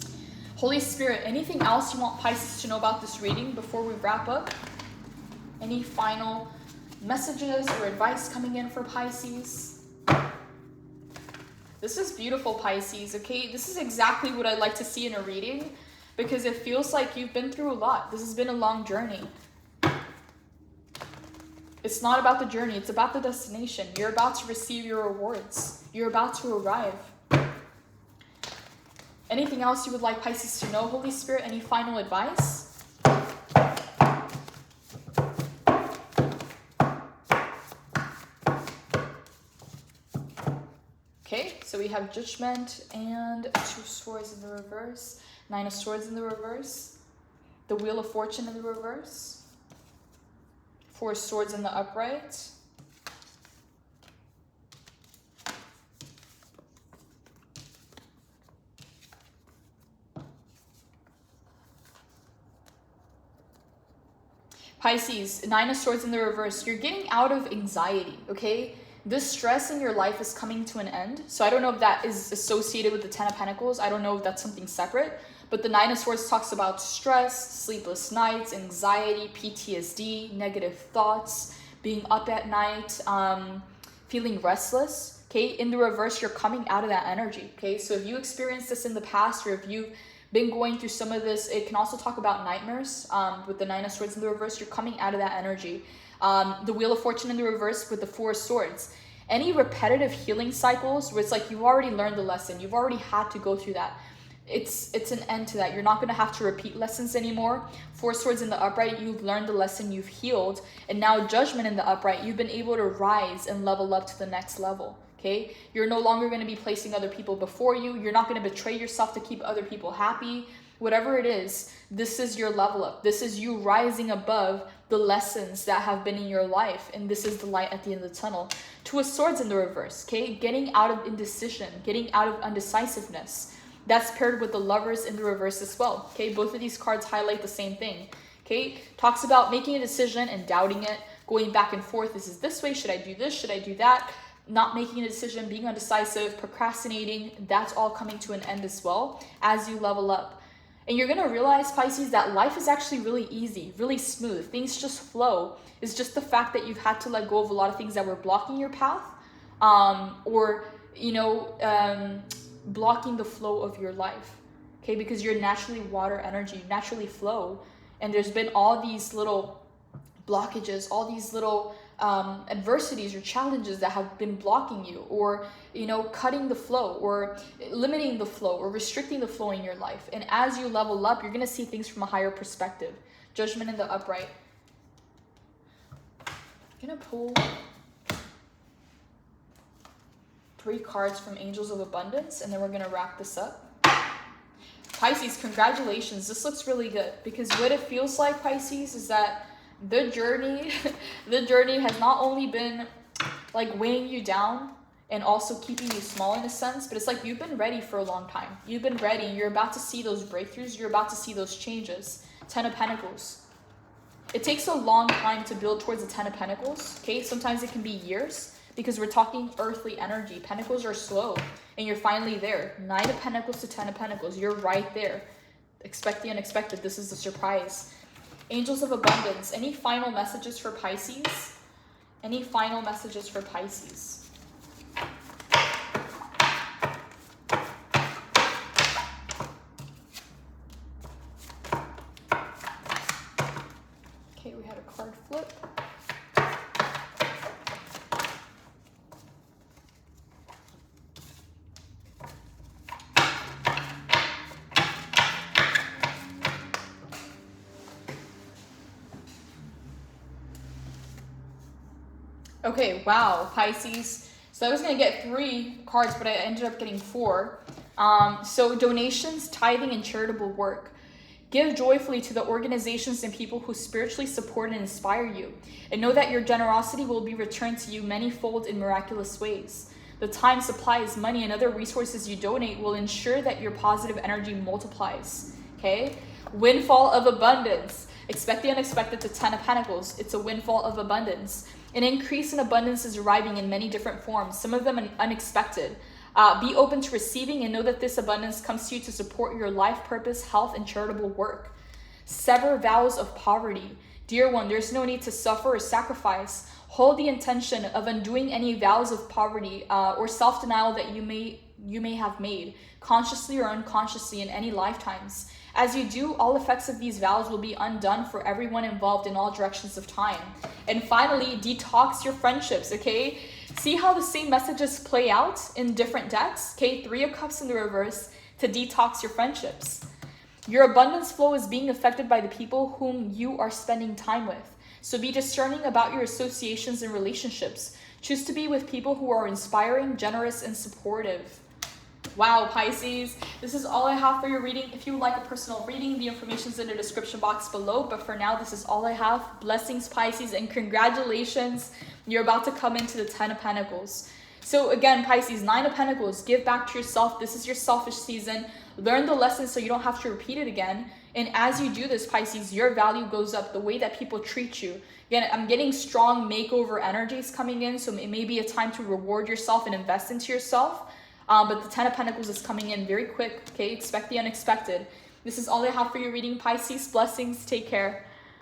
Holy Spirit, anything else you want Pisces to know about this reading before we wrap up? Any final messages or advice coming in for Pisces? This is beautiful, Pisces, okay? This is exactly what I'd like to see in a reading, because it feels like you've been through a lot. This has been a long journey. It's not about the journey, it's about the destination. You're about to receive your rewards. You're about to arrive. Anything else you would like Pisces to know, Holy Spirit? Any final advice? Okay, so we have Judgment and 2 Swords in the reverse. 9 of Swords in the reverse, the Wheel of Fortune in the reverse, 4 Swords in the upright, Pisces, 9 of Swords in the reverse. You're getting out of anxiety, okay? This stress in your life is coming to an end. So I don't know if that is associated with the 10 of Pentacles. I don't know if that's something separate. But the 9 of Swords talks about stress, sleepless nights, anxiety, PTSD, negative thoughts, being up at night, feeling restless, okay? In the reverse, you're coming out of that energy, okay? So if you experienced this in the past, or if you've been going through some of this, it can also talk about nightmares. With the 9 of Swords in the reverse, you're coming out of that energy. The Wheel of Fortune in the reverse with the 4 Swords. Any repetitive healing cycles where it's like you've already learned the lesson, you've already had to go through that. It's an end to that. You're not going to have to repeat lessons anymore. 4 Swords in the upright, you've learned the lesson, you've healed. And now Judgment in the upright, you've been able to rise and level up to the next level. Okay? You're no longer going to be placing other people before you. You're not going to betray yourself to keep other people happy. Whatever it is, this is your level up. This is you rising above the lessons that have been in your life. And this is the light at the end of the tunnel. 2 of Swords in the reverse. Okay? Getting out of indecision, getting out of undecisiveness. That's paired with the Lovers in the reverse as well. Okay, both of these cards highlight the same thing. Okay, talks about making a decision and doubting it, going back and forth. This is this way. Should I do this? Should I do that? Not making a decision, being undecisive, procrastinating. That's all coming to an end as well as you level up. And you're going to realize, Pisces, that life is actually really easy, really smooth. Things just flow. It's just the fact that you've had to let go of a lot of things that were blocking your path, blocking the flow of your life, okay? Because you're naturally water energy, you naturally flow, and there's been all these little blockages, all these little adversities or challenges that have been blocking you, or cutting the flow, or limiting the flow, or restricting the flow in your life. And as you level up, you're going to see things from a higher perspective. Judgment in the upright. I'm going to pull 3 cards from Angels of Abundance, and then we're going to wrap this up. Pisces, congratulations. This looks really good, because what it feels like, Pisces, is that the journey has not only been like weighing you down and also keeping you small in a sense, but it's like you've been ready for a long time. You've been ready, and you're about to see those breakthroughs. You're about to see those changes. 10 of Pentacles. It takes a long time to build towards the 10 of Pentacles, okay? Sometimes it can be years, because we're talking earthly energy. Pentacles are slow, and you're finally there. 9 of Pentacles to 10 of Pentacles. You're right there. Expect the unexpected. This is the surprise. Angels of Abundance. Any final messages for Pisces? Any final messages for Pisces? Okay, we had a card flip. Okay, wow, Pisces. So I was going to get 3 cards, but I ended up getting 4. So donations, tithing, and charitable work. Give joyfully to the organizations and people who spiritually support and inspire you, and know that your generosity will be returned to you many-fold in miraculous ways. The time, supplies, money, and other resources you donate will ensure that your positive energy multiplies. Okay? Windfall of abundance. Expect the unexpected to 10 of Pentacles. It's a windfall of abundance. An increase in abundance is arriving in many different forms, some of them unexpected. Be open to receiving and know that this abundance comes to you to support your life purpose, health, and charitable work. Sever vows of poverty. Dear one, there's no need to suffer or sacrifice. Hold the intention of undoing any vows of poverty or self-denial that you may have made, consciously or unconsciously in any lifetimes. As you do, all effects of these vows will be undone for everyone involved in all directions of time. And finally, detox your friendships, okay? See how the same messages play out in different decks? Okay, 3 of Cups in the reverse to detox your friendships. Your abundance flow is being affected by the people whom you are spending time with. So be discerning about your associations and relationships. Choose to be with people who are inspiring, generous, and supportive. Wow, Pisces, this is all I have for your reading. If you would like a personal reading, the information's in the description box below. But for now, this is all I have. Blessings, Pisces, and congratulations. You're about to come into the 10 of Pentacles. So again, Pisces, 9 of Pentacles, give back to yourself. This is your selfish season. Learn the lesson so you don't have to repeat it again. And as you do this, Pisces, your value goes up, the way that people treat you. Again, I'm getting strong makeover energies coming in, so it may be a time to reward yourself and invest into yourself. But the 10 of Pentacles is coming in very quick, okay? Expect the unexpected. This is all I have for your reading, Pisces. Blessings. Take care.